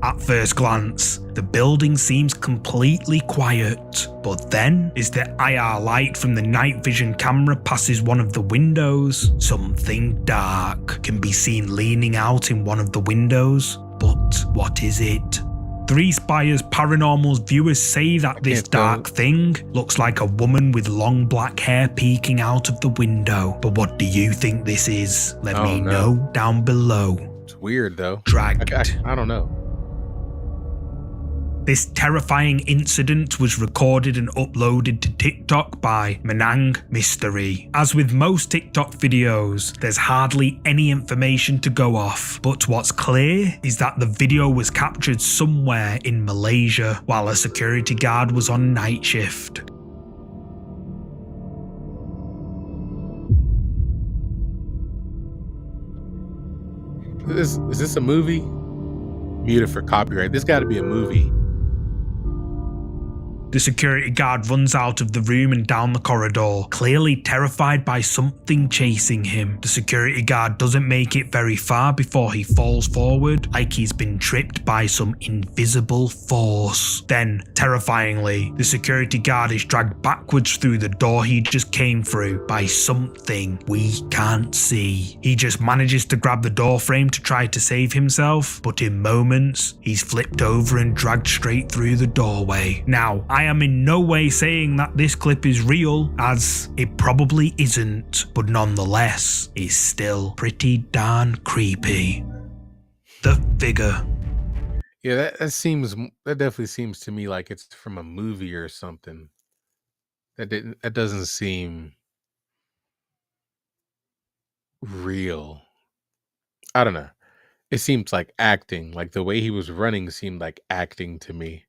At first glance, the building seems completely quiet, but then, as the IR light from the night vision camera passes one of the windows, something dark can be seen leaning out in one of the windows. But what is it? 3 Spires Paranormal's viewers say that this dark thing looks like a woman with long black hair peeking out of the window. But what do you think this is? Let me know down below. It's weird though. Dragged. I don't know. This terrifying incident was recorded and uploaded to TikTok by Menang Mystery. As with most TikTok videos, there's hardly any information to go off, but what's clear is that the video was captured somewhere in Malaysia while a security guard was on night shift. Is this a movie? Muted for copyright. This got to be a movie. The security guard runs out of the room and down the corridor, clearly terrified by something chasing him. The security guard doesn't make it very far before he falls forward, like he's been tripped by some invisible force. Then, terrifyingly, the security guard is dragged backwards through the door he just came through by something we can't see. He just manages to grab the door frame to try to save himself, but in moments, he's flipped over and dragged straight through the doorway. Now, I am in no way saying that this clip is real, as it probably isn't, but nonetheless, it's still pretty darn creepy. The figure. Yeah, that definitely seems to me like it's from a movie or something. That doesn't seem real. I don't know. It seems like acting. Like the way he was running seemed like acting to me.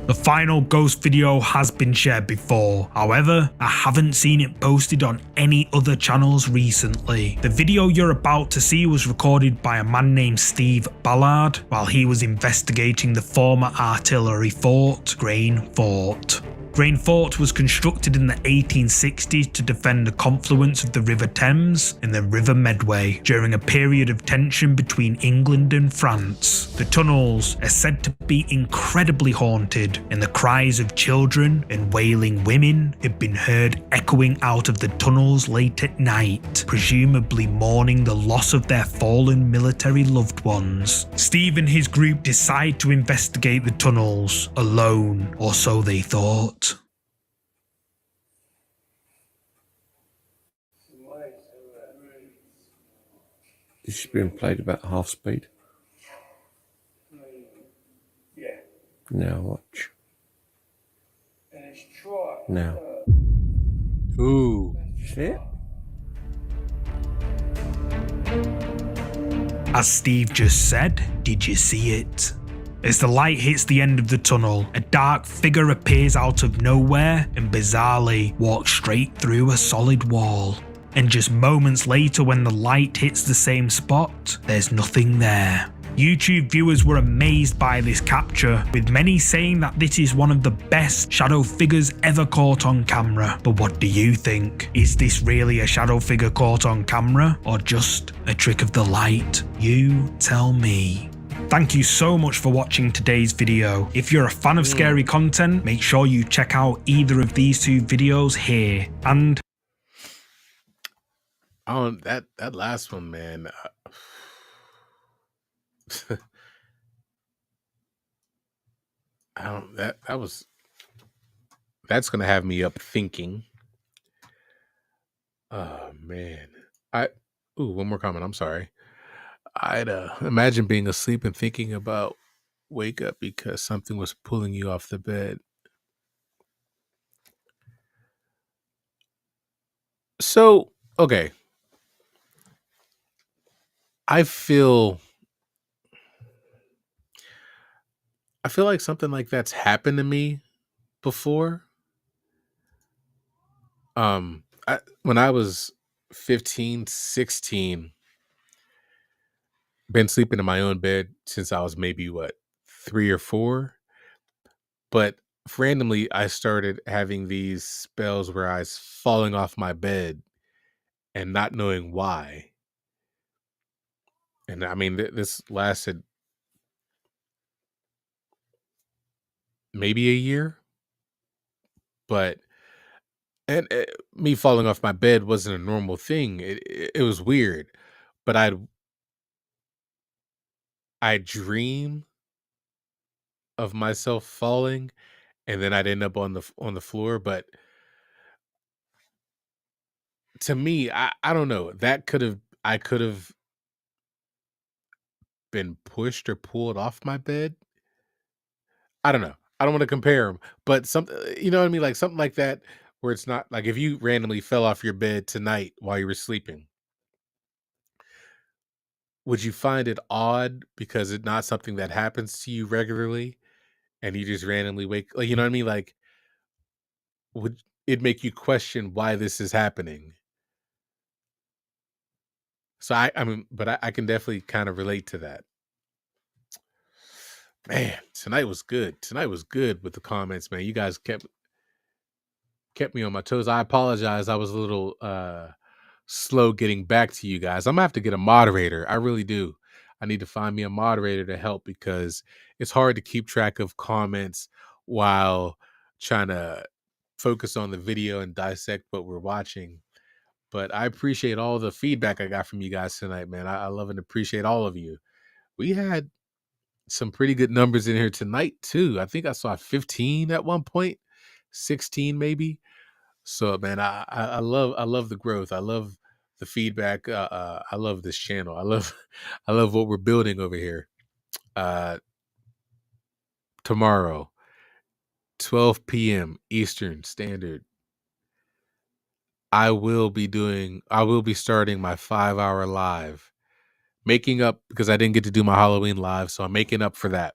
The final ghost video has been shared before, however, I haven't seen it posted on any other channels recently. The video you're about to see was recorded by a man named Steve Ballard while he was investigating the former artillery fort, Grain Fort. Grain Fort was constructed in the 1860s to defend the confluence of the River Thames and the River Medway during a period of tension between England and France. The tunnels are said to be incredibly haunted, and the cries of children and wailing women have been heard echoing out of the tunnels late at night, presumably mourning the loss of their fallen military loved ones. Steve and his group decide to investigate the tunnels alone, or so they thought. This is being played about half speed. Yeah. Now watch. And it's try. Now. Ooh. Shit. As Steve just said, did you see it? As the light hits the end of the tunnel, a dark figure appears out of nowhere and bizarrely walks straight through a solid wall. And just moments later, when the light hits the same spot, there's nothing there. YouTube viewers were amazed by this capture, with many saying that this is one of the best shadow figures ever caught on camera. But what do you think? Is this really a shadow figure caught on camera, or just a trick of the light? You tell me. Thank you so much for watching today's video. If you're a fan of scary content, make sure you check out either of these two videos here. And oh, that last one, man. That's gonna have me up thinking. Oh man. One more comment. I'm sorry. I'd imagine being asleep and thinking about wake up because something was pulling you off the bed. So, okay. I feel like something like that's happened to me before. When I was 15, 16, been sleeping in my own bed since I was maybe 3 or 4. But randomly I started having these spells where I was falling off my bed and not knowing why. And I mean, this lasted maybe a year, but me falling off my bed wasn't a normal thing. It was weird, but I dream of myself falling, and then I'd end up on the floor. But to me, I don't know. I could have been pushed or pulled off my bed. I don't know. I don't want to compare them, but something, you know what I mean? Like something like that, where it's not like if you randomly fell off your bed tonight while you were sleeping, would you find it odd because it's not something that happens to you regularly and you just randomly wake, like, you know what I mean? Like, would it make you question why this is happening? So I mean, but I can definitely kind of relate to that. Man, tonight was good. Tonight was good with the comments, man. You guys kept me on my toes. I apologize. I was a little slow getting back to you guys. I'm gonna have to get a moderator. I really do. I need to find me a moderator to help because it's hard to keep track of comments while trying to focus on the video and dissect what we're watching. But I appreciate all the feedback I got from you guys tonight, man. I love and appreciate all of you. We had some pretty good numbers in here tonight too. I think I saw 15 at one point, 16 maybe. So man, I love the growth. I love the feedback. I love this channel. I love what we're building over here. Tomorrow, 12 p.m. Eastern Standard, I will be starting my 5-hour live, making up because I didn't get to do my Halloween live, so I'm making up for that.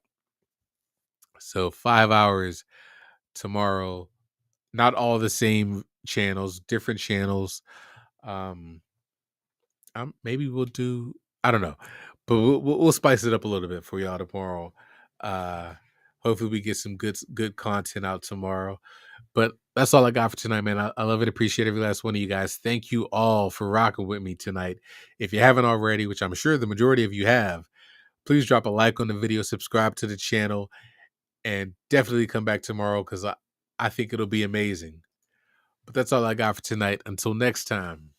So 5 hours tomorrow, not all the same channels, different channels. Maybe we'll do, I don't know, but we'll spice it up a little bit for y'all tomorrow. Hopefully we get some good content out tomorrow. But that's all I got for tonight, man. I love and appreciate every last one of you guys. Thank you all for rocking with me tonight. If you haven't already, which I'm sure the majority of you have, please drop a like on the video, subscribe to the channel, and definitely come back tomorrow because I think it'll be amazing. But that's all I got for tonight. Until next time.